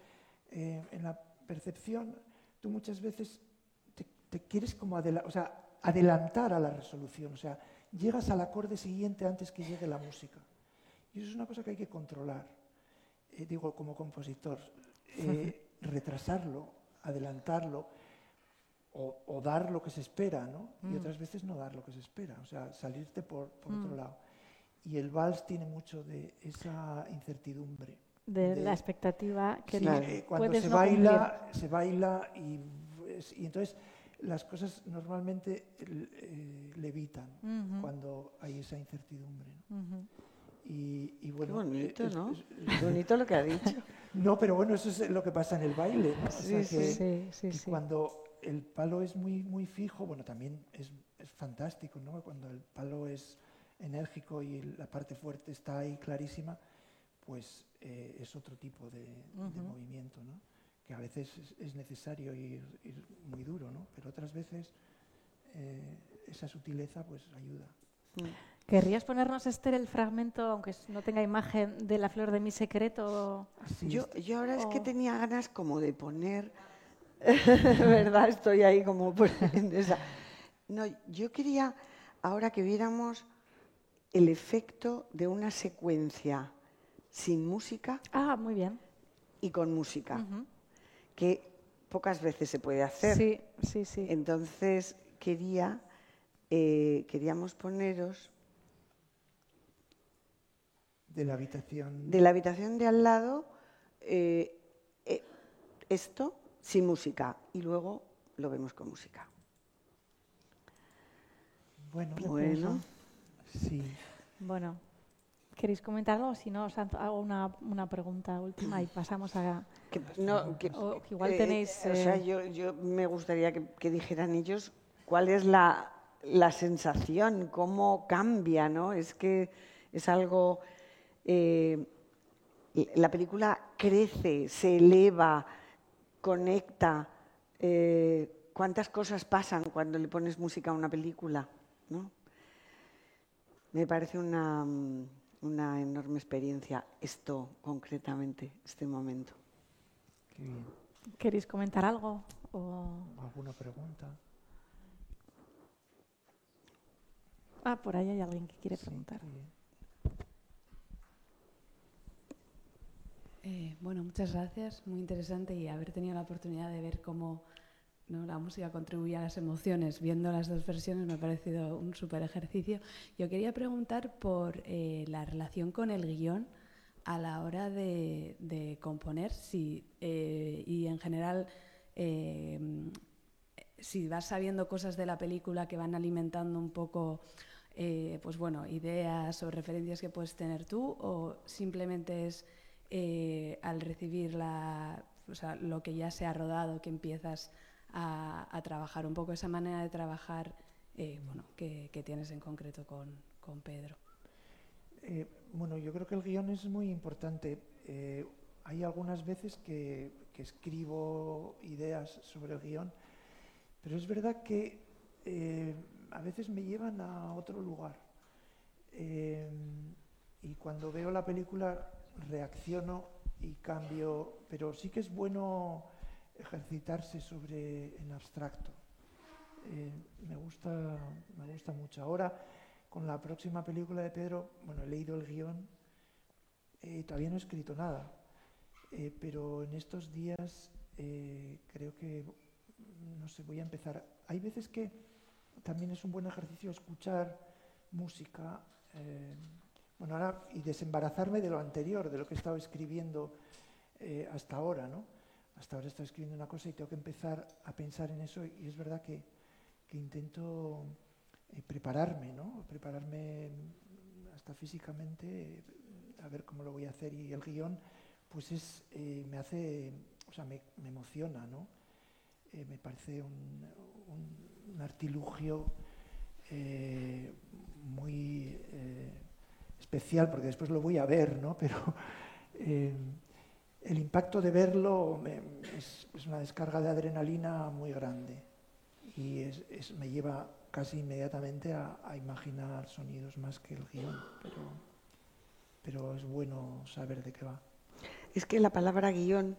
en la percepción, tú muchas veces te quieres como adelantar a la resolución, o sea, llegas al acorde siguiente antes que llegue la música. Y eso es una cosa que hay que controlar, digo, como compositor, retrasarlo, adelantarlo, o dar lo que se espera, ¿no? Y otras veces no dar lo que se espera, o sea, salirte por otro lado. Y el vals tiene mucho de esa incertidumbre. De la expectativa que cuando puedes se no baila y entonces las cosas normalmente levitan cuando hay esa incertidumbre, ¿no? Y bueno, qué bonito, ¿no? Es bonito lo que ha dicho. No, pero bueno, eso es lo que pasa en el baile, ¿no? Sí, o sea, sí. Cuando el palo es muy fijo, bueno, también es fantástico, ¿no? Cuando el palo es enérgico y la parte fuerte está ahí clarísima, pues es otro tipo de movimiento, ¿no? Que a veces es necesario ir muy duro, ¿no? Pero otras veces esa sutileza pues ayuda. ¿Querrías ponernos, Esther, el fragmento, aunque no tenga imagen, de La flor de mi secreto? Yo ahora es que tenía ganas como de poner, ¿verdad? Estoy ahí como en esa. No, yo quería ahora que viéramos el efecto de una secuencia sin música. Muy bien. Y con música, que pocas veces se puede hacer. Sí. Entonces queríamos poneros de la habitación de al lado esto sin música y luego lo vemos con música. Bueno. Sí. Bueno, ¿queréis comentar algo? Si no, os hago una pregunta última y pasamos a... o igual tenéis... O sea, yo me gustaría que dijeran ellos cuál es la sensación, cómo cambia, ¿no? Es que es algo... la película crece, se eleva, conecta. ¿Cuántas cosas pasan cuando le pones música a una película, ¿no? Me parece una enorme experiencia esto, concretamente, este momento. Qué bien. ¿Queréis comentar algo? ¿Alguna pregunta? Por ahí hay alguien que quiere preguntar. Bueno, muchas gracias. Muy interesante y haber tenido la oportunidad de ver cómo, ¿no?, la música contribuye a las emociones. Viendo las dos versiones me ha parecido un súper ejercicio. Yo quería preguntar por la relación con el guión a la hora de componer y en general si vas sabiendo cosas de la película que van alimentando un poco pues bueno, ideas o referencias que puedes tener tú, o simplemente es al recibir lo que ya se ha rodado que empiezas a trabajar un poco esa manera de trabajar que tienes en concreto con Pedro. Bueno, yo creo que el guión es muy importante. Hay algunas veces que escribo ideas sobre el guión, pero es verdad que a veces me llevan a otro lugar. Y cuando veo la película reacciono y cambio, pero sí que es bueno ejercitarse en abstracto. Me gusta mucho. Ahora, con la próxima película de Pedro, bueno, he leído el guión, todavía no he escrito nada, pero en estos días creo que, no sé, voy a empezar. Hay veces que también es un buen ejercicio escuchar música, bueno, ahora, y desembarazarme de lo anterior, de lo que he estado escribiendo hasta ahora, ¿no? Hasta ahora he estado escribiendo una cosa y tengo que empezar a pensar en eso, y es verdad que intento prepararme, ¿no? Prepararme hasta físicamente, a ver cómo lo voy a hacer, y el guión pues me hace, o sea, me emociona, ¿no? Me parece un artilugio muy especial, porque después lo voy a ver, ¿no? Pero el impacto de verlo es una descarga de adrenalina muy grande, y me lleva casi inmediatamente a imaginar sonidos más que el guión, pero es bueno saber de qué va. Es que la palabra guión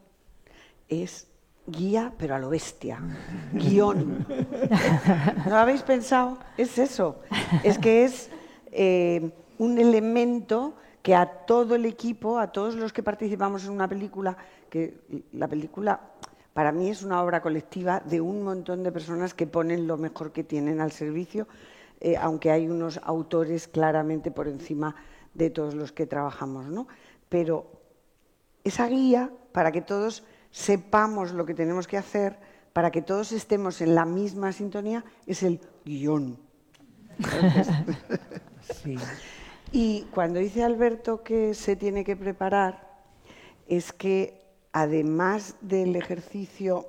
es guía, pero a lo bestia. Guión. ¿No lo habéis pensado? Es eso. Es que es un elemento que a todo el equipo, a todos los que participamos en una película, que la película para mí es una obra colectiva de un montón de personas que ponen lo mejor que tienen al servicio, aunque hay unos autores claramente por encima de todos los que trabajamos, ¿no? Pero esa guía, para que todos sepamos lo que tenemos que hacer, para que todos estemos en la misma sintonía, es el guión. Entonces, Sí. y cuando dice Alberto que se tiene que preparar, es que además del ejercicio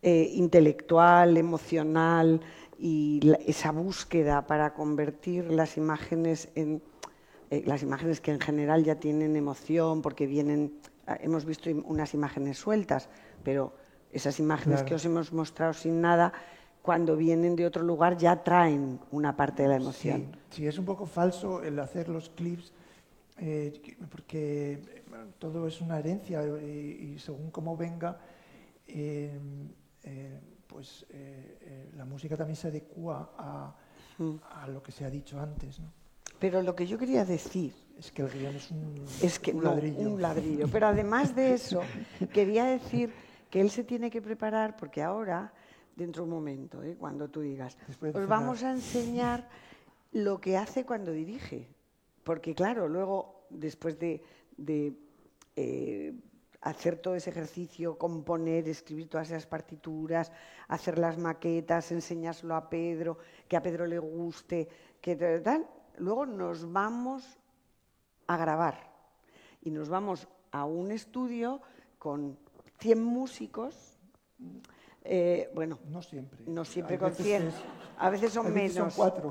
intelectual, emocional y esa búsqueda para convertir las imágenes en las imágenes que en general ya tienen emoción porque vienen, hemos visto unas imágenes sueltas, pero esas imágenes que os hemos mostrado sin nada, cuando vienen de otro lugar ya traen una parte de la emoción. Sí, es un poco falso el hacer los clips porque todo es una herencia y según cómo venga, la música también se adecua a lo que se ha dicho antes, ¿no? Pero lo que yo quería decir es que el guión es un no, ladrillo. un ladrillo. Pero además de eso, quería decir que él se tiene que preparar porque ahora, dentro de un momento, cuando tú digas, os vamos a enseñar lo que hace cuando dirige. Porque claro, luego, después de hacer todo ese ejercicio, componer, escribir todas esas partituras, hacer las maquetas, enseñárselo a Pedro, que a Pedro le guste, que tal, luego nos vamos a grabar y nos vamos a un estudio con 100 músicos, bueno, no siempre con 100, a veces son menos. Son 4.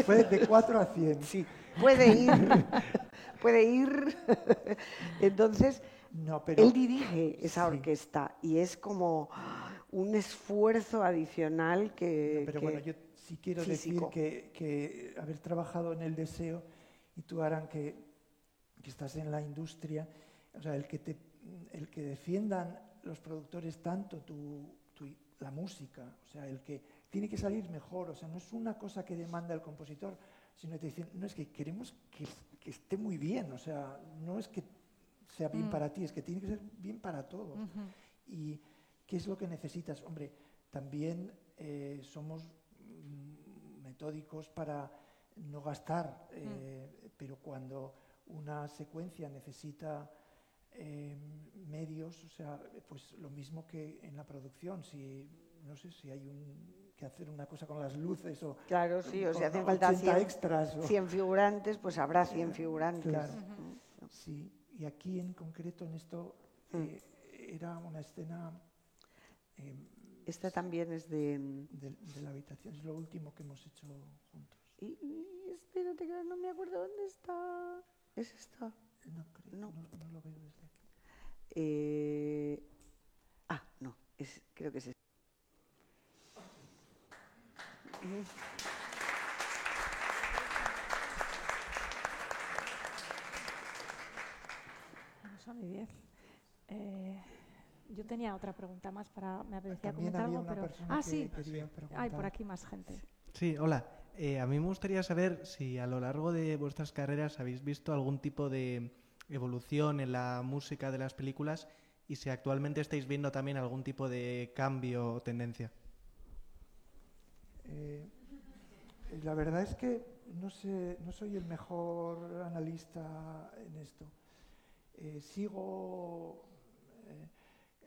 Fue de 4 a 100. Sí, puede ir. Entonces, él dirige esa orquesta y es como un esfuerzo adicional que... Pero bueno, yo sí quiero físico. decir que haber trabajado en el deseo y tú, Aran, que estás en la industria, o sea, el que defiendan los productores tanto la música, o sea, el que tiene que salir mejor, o sea, no es una cosa que demanda el compositor, sino que te dicen, no, es que queremos que esté muy bien, o sea, no es que sea bien para ti, es que tiene que ser bien para todos. ¿Y qué es lo que necesitas? Hombre, también somos metódicos para no gastar, pero cuando una secuencia necesita medios, o sea, pues lo mismo que en la producción, no sé si hay que hacer una cosa con las luces o... Claro, sí, o si hacen falta 100 extras. 100 figurantes, pues habrá 100 figurantes. Claro, sí. Y aquí en concreto en esto era una escena... Esta también es de la habitación, es lo último que hemos hecho juntos. Y espérate que no me acuerdo dónde está. ¿Es esta? No creo, no lo veo desde aquí. No, creo que es esta. Son y 10. Yo tenía otra pregunta más me apetecía También comentar había algo, una pero... persona sí. quería preguntar. Hay por aquí más gente. Sí, hola. A mí me gustaría saber si a lo largo de vuestras carreras habéis visto algún tipo de evolución en la música de las películas y si actualmente estáis viendo también algún tipo de cambio o tendencia. La verdad es que no soy el mejor analista en esto.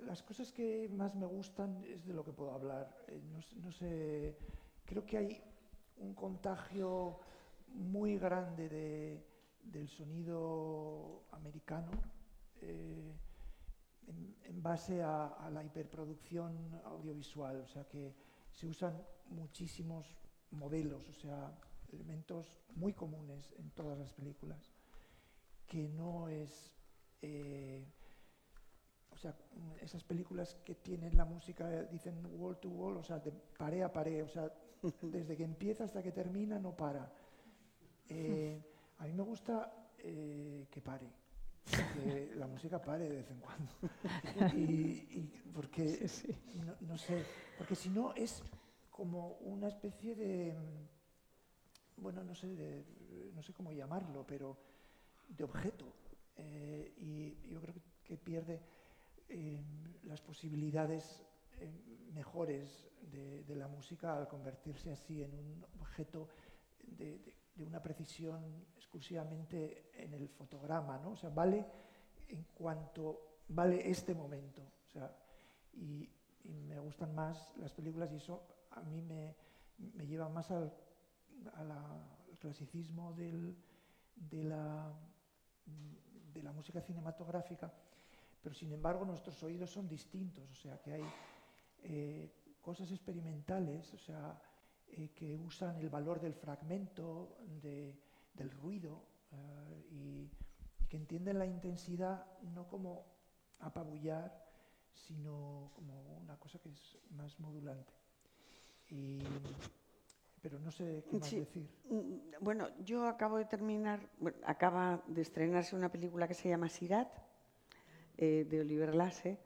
Las cosas que más me gustan es de lo que puedo hablar. No sé, creo que hay un contagio muy grande del sonido americano en base a la hiperproducción audiovisual, o sea que se usan muchísimos modelos, o sea, elementos muy comunes en todas las películas, que no es... o sea, esas películas que tienen la música, dicen wall to wall, o sea, de pared a pared, o sea, desde que empieza hasta que termina no para. A mí me gusta que pare. que la música pare de vez en cuando. Y porque, no sé, porque si no es como una especie de, bueno, no sé cómo llamarlo, pero de objeto. Y yo creo que pierde las posibilidades mejores de la música al convertirse así en un objeto de una precisión exclusivamente en el fotograma, ¿no? O sea, vale en cuanto vale este momento. O sea, y me gustan más las películas y eso a mí me lleva más al clasicismo de la música cinematográfica, pero sin embargo nuestros oídos son distintos, o sea que hay cosas experimentales, o sea, que usan el valor del fragmento, del ruido, y que entienden la intensidad no como apabullar, sino como una cosa que es más modulante. Pero no sé qué más decir. Bueno, yo acabo de terminar, acaba de estrenarse una película que se llama Sirat, de Oliver Lasse,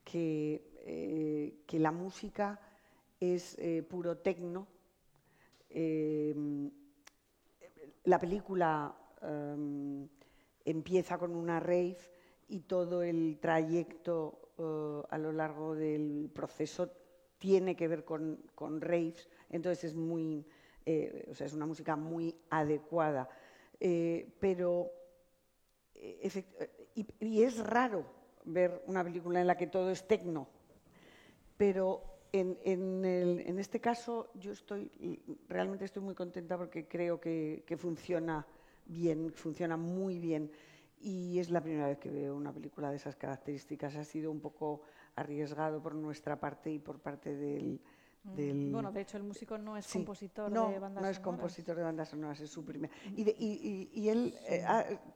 que la música es puro tecno. La película empieza con una rave y todo el trayecto a lo largo del proceso tiene que ver con raves, entonces es muy, o sea, es una música muy adecuada, pero y es raro ver una película en la que todo es tecno, pero en este caso yo realmente estoy muy contenta porque creo que funciona bien, funciona muy bien. Y es la primera vez que veo una película de esas características. Ha sido un poco arriesgado por nuestra parte y por parte del... Bueno, de hecho el músico no es compositor de bandas sonoras. No es compositor de bandas sonoras, es su primera. Y él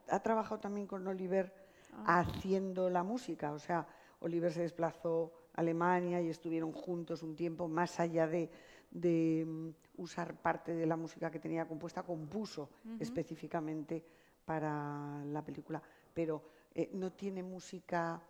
ha trabajado también con Oliver haciendo la música. O sea, Oliver se desplazó a Alemania y estuvieron juntos un tiempo, más allá de usar parte de la música que tenía compuesta, compuso específicamente para la película, pero no tiene música,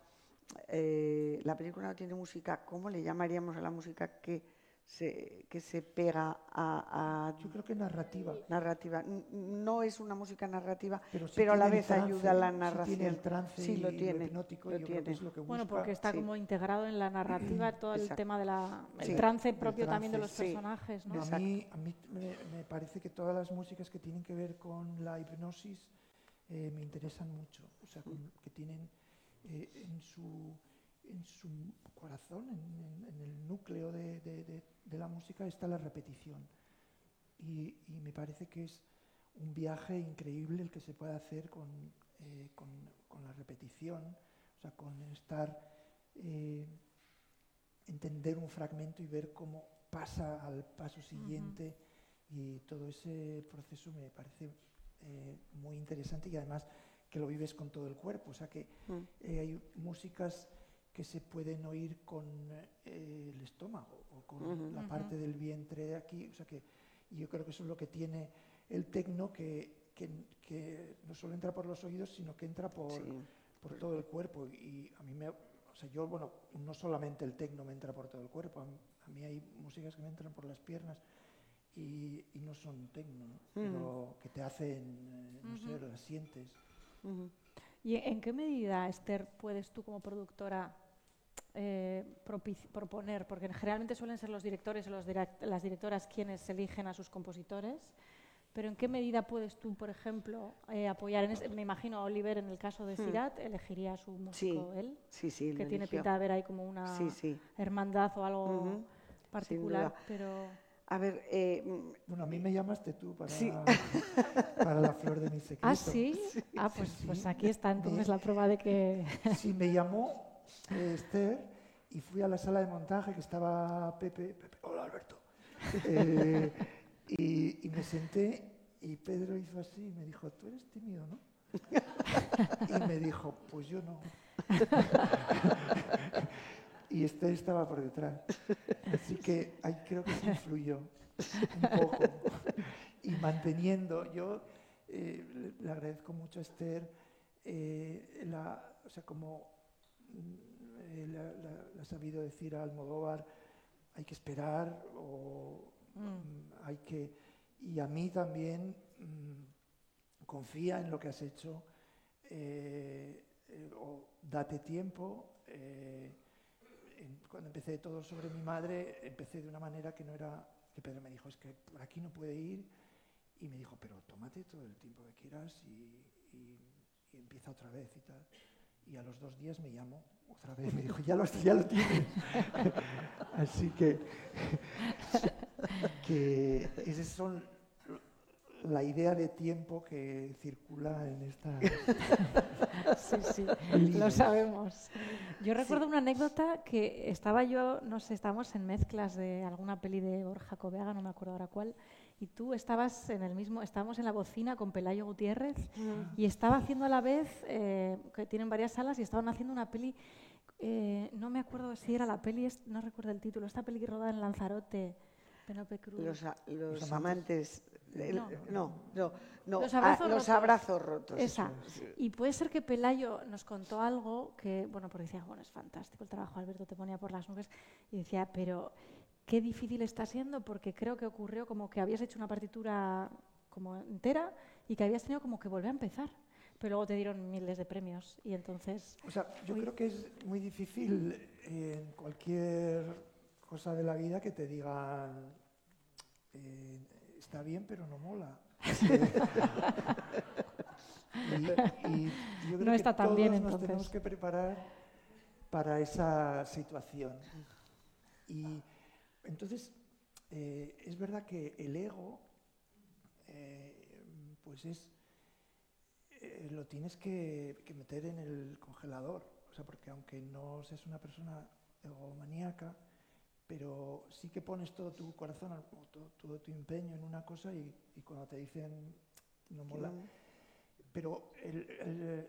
la película no tiene música, ¿cómo le llamaríamos a la música que se pega a Yo creo que narrativa. Narrativa. No es una música narrativa, pero a la vez ayuda a la narración. Sí tiene el trance sí, lo tiene, lo hipnótico, lo yo tiene. creo que es lo que busca. Bueno, porque está como integrado en la narrativa todo el tema del trance trance propio también de los personajes, ¿no? A mí me parece que todas las músicas que tienen que ver con la hipnosis me interesan mucho, o sea, que tienen en su corazón, en el núcleo de la música está la repetición. Y me parece que es un viaje increíble el que se puede hacer con la repetición, o sea, con entender un fragmento y ver cómo pasa al paso siguiente, y todo ese proceso me parece muy interesante, y además que lo vives con todo el cuerpo, o sea que hay músicas que se pueden oír con el estómago o con la parte del vientre de aquí, o sea que yo creo que eso es lo que tiene el tecno, que no solo entra por los oídos, sino que entra por todo el cuerpo. Y a mí yo, bueno, no solamente el tecno me entra por todo el cuerpo, a mí hay músicas que me entran por las piernas y no son tecno, ¿no? Pero que te hacen, no sé, las sientes. ¿Y en qué medida, Esther, puedes tú como productora proponer? Porque generalmente suelen ser los directores o las directoras quienes eligen a sus compositores, pero ¿en qué medida puedes tú, por ejemplo, apoyar? Me imagino a Oliver, en el caso de Sirat, elegiría a su músico él, que tiene pinta de haber ahí como una hermandad o algo particular, pero... A ver, bueno, a mí me llamaste tú para La flor de mi secreto. ¿Ah, sí? Pues aquí está entonces la prueba de que... Sí, me llamó Esther y fui a la sala de montaje que estaba Pepe, hola Alberto, y me senté y Pedro hizo así y me dijo, tú eres tímido, ¿no? Y me dijo, pues yo no. Y Esther estaba por detrás. Así que ahí creo que se influyó un poco. Y manteniendo, yo le agradezco mucho a Esther o sea, como le ha sabido decir a Almodóvar, hay que esperar o hay que... Y a mí también, confía en lo que has hecho, o date tiempo. Cuando empecé todo sobre mi madre, empecé de una manera que no era... Que Pedro me dijo, es que por aquí no puede ir. Y me dijo, pero tómate todo el tiempo que quieras y empieza otra vez y tal. Y a los 2 días me llamó otra vez, me dijo, ya lo tienes. Así que esas son la idea de tiempo que circula en esta... Sí, lo sabemos. Yo recuerdo una anécdota que estaba yo, no sé, estábamos en mezclas de alguna peli de Borja Coveaga, no me acuerdo ahora cuál, y tú estabas estábamos en la bocina con Pelayo Gutiérrez y estaba haciendo a la vez, que tienen varias salas, y estaban haciendo una peli, no me acuerdo si era la peli, no recuerdo el título, esta peli rodada en Lanzarote, Penélope Cruz. Los amantes... Los abrazos rotos. Esa. Y puede ser que Pelayo nos contó algo que, bueno, porque decía, bueno, es fantástico el trabajo, Alberto te ponía por las nubes, y decía, pero qué difícil está siendo, porque creo que ocurrió como que habías hecho una partitura como entera y que habías tenido como que volver a empezar, pero luego te dieron miles de premios y entonces... O sea, yo creo que es muy difícil en cualquier cosa de la vida que te digan está bien pero no mola. y yo creo no está que tan todos bien, nos entonces. tenemos que preparar para esa situación. Y entonces es verdad que el ego pues lo tienes que meter en el congelador, o sea, porque aunque no seas una persona egomaníaca, pero sí que pones todo tu corazón, todo tu empeño en una cosa y cuando te dicen no mola. Pero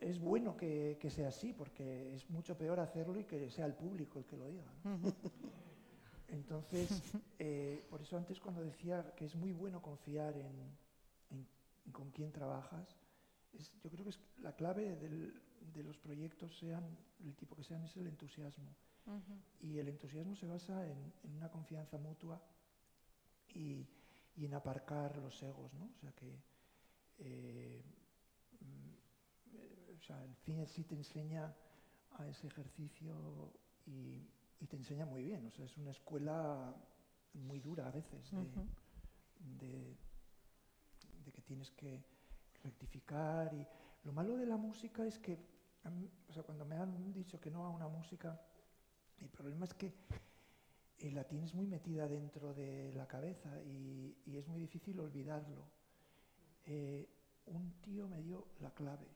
es bueno que sea así, porque es mucho peor hacerlo y que sea el público el que lo diga, ¿no? Entonces, por eso antes cuando decía que es muy bueno confiar en con quién trabajas, yo creo que es la clave de los proyectos, sean el tipo que sean, es el entusiasmo. Y el entusiasmo se basa en una confianza mutua y en aparcar los egos, ¿no? O sea que o sea, el cine sí te enseña a ese ejercicio y te enseña muy bien. O sea, es una escuela muy dura a veces de que tienes que rectificar. Y lo malo de la música es que, o sea, cuando me han dicho que no a una música, el problema es que la tienes muy metida dentro de la cabeza y es muy difícil olvidarlo. Un tío me dio la clave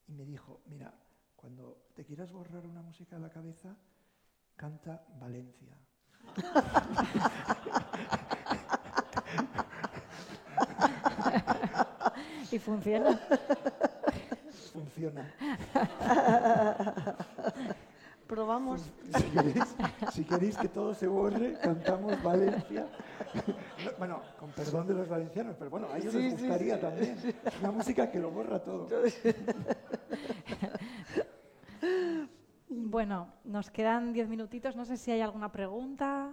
y me dijo, mira, cuando te quieras borrar una música de la cabeza, canta Valencia. Y funciona. Funciona. Probamos. Si queréis que todo se borre, cantamos Valencia. Bueno, con perdón de los valencianos, pero bueno, a ellos les gustaría también. Una música que lo borra todo. Bueno, nos quedan 10 minutitos. No sé si hay alguna pregunta.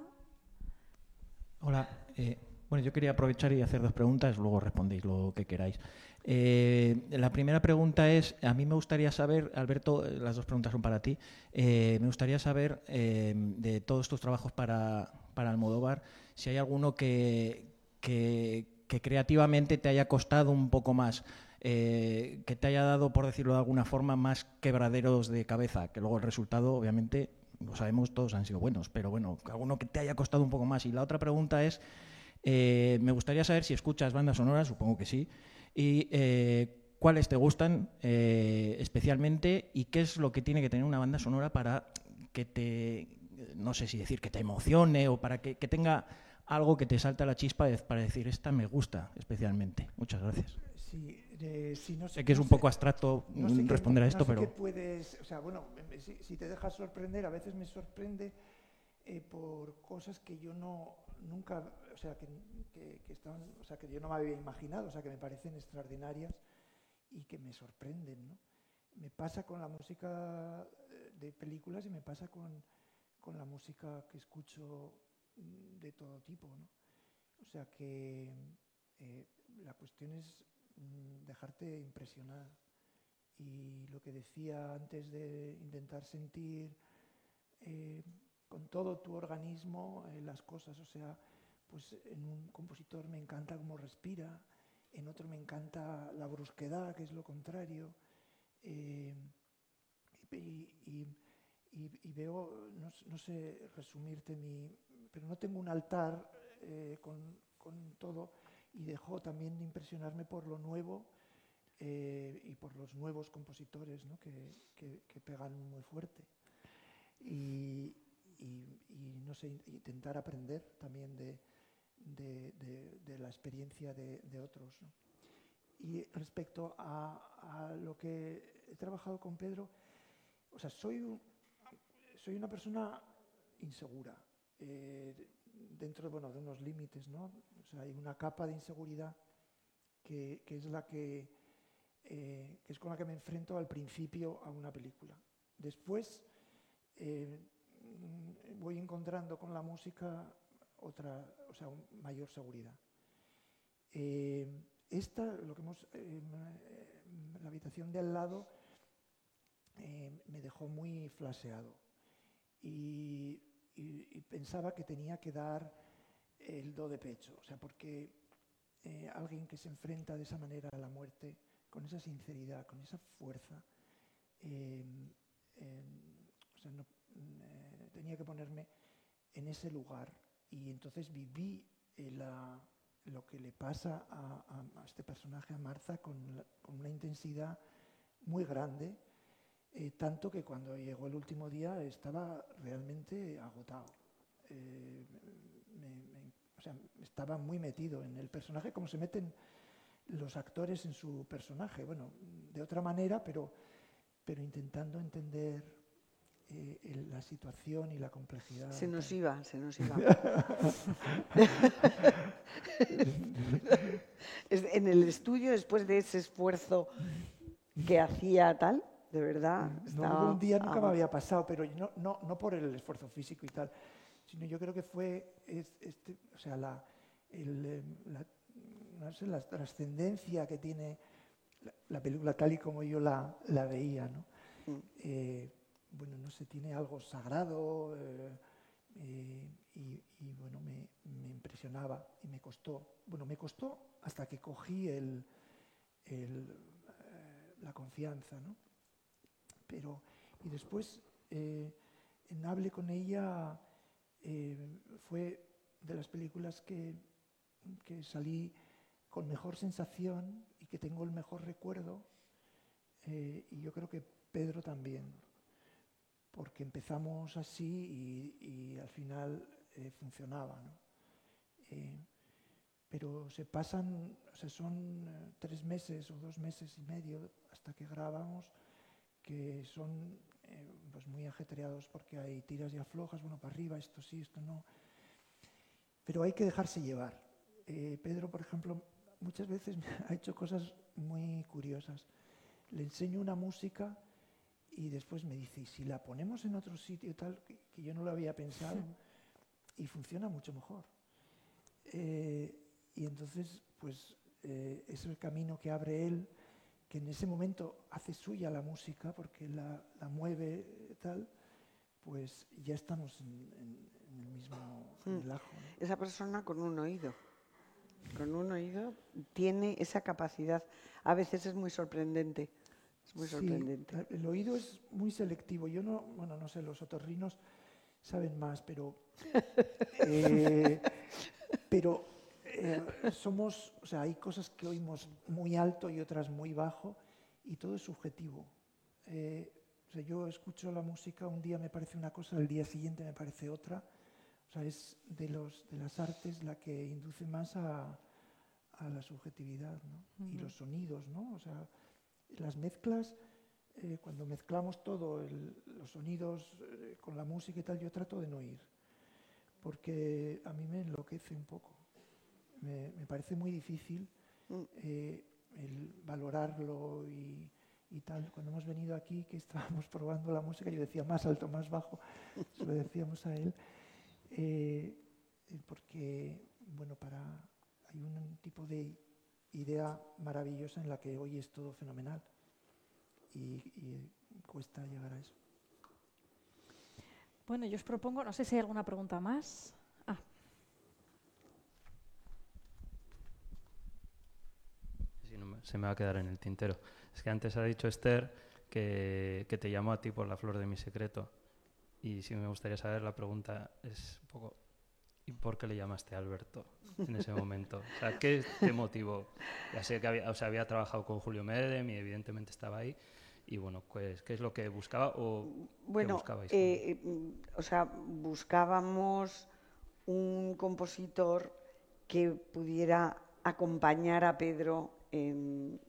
Hola. Bueno, yo quería aprovechar y hacer 2 preguntas, luego respondéis lo que queráis. La primera pregunta es, a mí me gustaría saber, Alberto, las 2 preguntas son para ti, me gustaría saber de todos tus trabajos para Almodóvar, si hay alguno que creativamente te haya costado un poco más, que te haya dado, por decirlo de alguna forma, más quebraderos de cabeza, que luego el resultado, obviamente, lo sabemos, todos han sido buenos, pero bueno, alguno que te haya costado un poco más. Y la otra pregunta es, me gustaría saber si escuchas bandas sonoras, supongo que sí, y cuáles te gustan especialmente y qué es lo que tiene que tener una banda sonora para que te, no sé si decir que te emocione o para que tenga algo que te salta la chispa para decir, esta me gusta especialmente. Muchas gracias. Sí, no sé que es un poco abstracto responder a esto, pero... No sé qué puedes... O sea, bueno, si te dejas sorprender, a veces me sorprende por cosas que yo nunca... O sea, que están... O sea, que yo no me había imaginado, o sea, que me parecen extraordinarias y que me sorprenden, ¿no? me pasa con la música de películas y me pasa con la música que escucho de todo tipo, ¿no? O sea que la cuestión es dejarte impresionar. Y lo que decía antes de intentar sentir con todo tu organismo las cosas, o sea, pues en un compositor me encanta cómo respira, en otro me encanta la brusquedad, que es lo contrario, y veo, no sé resumirte pero no tengo un altar con todo, y dejo también de impresionarme por lo nuevo y por los nuevos compositores, ¿no? que pegan muy fuerte. Y no sé, intentar aprender también de la experiencia de otros, ¿no? Y respecto a lo que he trabajado con Pedro, o sea, soy una persona insegura, dentro de unos límites, ¿no? O sea, hay una capa de inseguridad que es la que es con la que me enfrento al principio a una película. Después voy encontrando con la música mayor seguridad. Lo que la habitación de al lado me dejó muy flaseado y pensaba que tenía que dar el do de pecho, o sea, porque alguien que se enfrenta de esa manera a la muerte, con esa sinceridad, con esa fuerza, tenía que ponerme en ese lugar, y entonces viví lo que le pasa a este personaje, a Martha, con una intensidad muy grande, tanto que cuando llegó el último día estaba realmente agotado. Estaba muy metido en el personaje, como se meten los actores en su personaje, bueno, de otra manera, pero intentando entender la situación y la complejidad. Se nos iba. En el estudio, después de ese esfuerzo que hacía tal, de verdad, No, un día nunca me había pasado, pero no por el esfuerzo físico y tal, sino yo creo que fue la trascendencia que tiene la película tal y como yo la veía, ¿no? No sé, tiene algo sagrado y bueno, me impresionaba y me costó hasta que cogí la confianza, ¿no? Y después en Hable con ella fue de las películas que salí con mejor sensación y que tengo el mejor recuerdo, y yo creo que Pedro también, porque empezamos así y al final funcionaba, ¿no? Pero son 3 meses o 2 meses y medio hasta que grabamos, que son pues muy ajetreados porque hay tiras y aflojas, para arriba, esto sí, esto no. Pero hay que dejarse llevar. Pedro, por ejemplo, muchas veces ha hecho cosas muy curiosas. Le enseño una música y después me dice, ¿y si la ponemos en otro sitio tal? Que yo no lo había pensado, y funciona mucho mejor. Y entonces, pues, es el camino que abre él, que en ese momento hace suya la música porque la mueve tal, pues ya estamos en el mismo relajo, ¿no? Esa persona con un oído tiene esa capacidad. A veces es muy sorprendente. Es muy sorprendente. El oído es muy selectivo. Yo no sé, los otorrinos saben más, pero somos, o sea, hay cosas que oímos muy alto y otras muy bajo, y todo es subjetivo. Yo escucho la música, un día me parece una cosa, al día siguiente me parece otra. O sea, es de las artes la que induce más a la subjetividad, ¿no? Uh-huh. Y los sonidos, ¿no? O sea, las mezclas, cuando mezclamos todo, los sonidos con la música y tal, yo trato de no ir, porque a mí me enloquece un poco. Me parece muy difícil el valorarlo y y tal. Cuando hemos venido aquí, que estábamos probando la música, yo decía más alto, más bajo, se lo decíamos a él, porque, bueno, hay un tipo de idea maravillosa en la que hoy es todo fenomenal y cuesta llegar a eso. Bueno, yo os propongo, no sé si hay alguna pregunta más. Sí, se me va a quedar en el tintero. Es que antes ha dicho Esther que te llamó a ti por la flor de mi secreto. Y sí me gustaría saber, la pregunta es un poco, ¿y por qué le llamaste a Alberto en ese momento? O sea, ¿qué te motivó? Ya sé que había trabajado con Julio Medem y evidentemente estaba ahí. Y bueno, pues, ¿qué es lo que buscaba o bueno, qué buscabais? Buscábamos un compositor que pudiera acompañar a Pedro en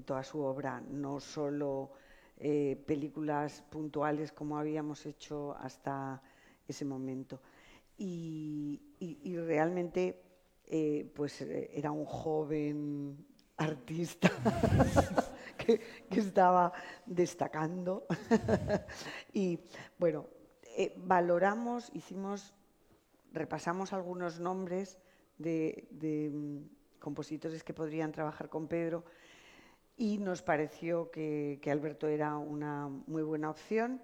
toda su obra, no solo películas puntuales como habíamos hecho hasta ese momento. Y realmente pues era un joven artista que estaba destacando y bueno, repasamos algunos nombres de compositores que podrían trabajar con Pedro y nos pareció que Alberto era una muy buena opción.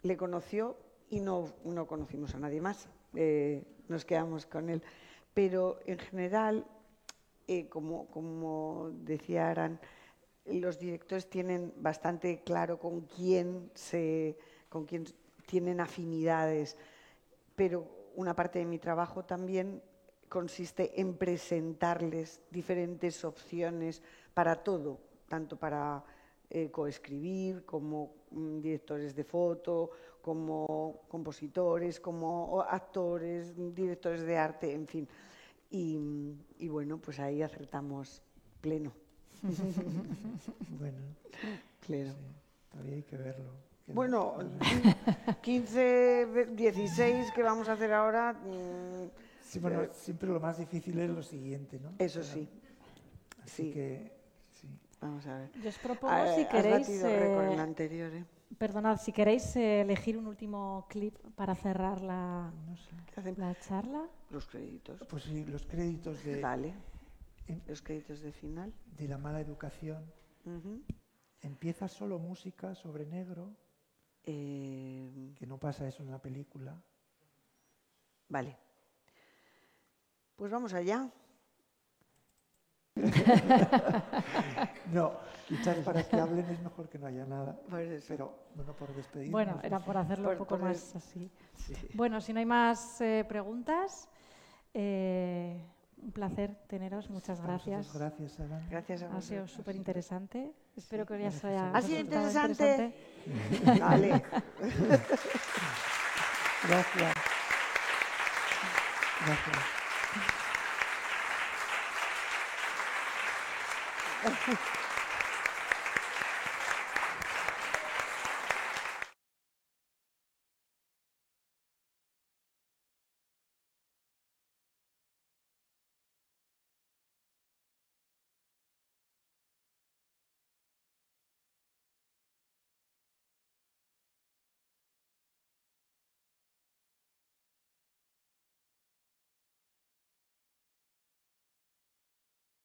Le conoció y no conocimos a nadie más, nos quedamos con él, pero en general, como decía Aran, los directores tienen bastante claro con quién tienen afinidades, pero una parte de mi trabajo también consiste en presentarles diferentes opciones para todo, tanto para coescribir, como directores de foto, como compositores, como actores, directores de arte, en fin. Y bueno, pues ahí acertamos pleno. Bueno, claro. Sí, todavía hay que verlo. Bueno, 15, 16 que vamos a hacer ahora. Sí, bueno, siempre lo más difícil es lo siguiente, ¿no? Eso sí. Así Sí. que, sí. Vamos a ver. Yo os propongo, si queréis, has batido récord en la anterior, ¿eh? Perdonad, si queréis elegir un último clip para cerrar la charla. Los créditos. Pues sí, los créditos de... Vale. Los créditos de final. De la mala educación. Empieza solo música sobre negro. Que no pasa eso en la película. Vale. Pues vamos allá. No, quizás para que hablen es mejor que no haya nada. Pues pero, bueno, por despedirnos. Bueno, era por hacerlo un poco más así. Sí. Bueno, si no hay más preguntas, un placer teneros. Muchas gracias. Muchas gracias, Ana. Gracias a vosotros. Ha sido súper interesante. Espero que os haya ¿Ha sido interesante? Vale. Gracias. Gracias.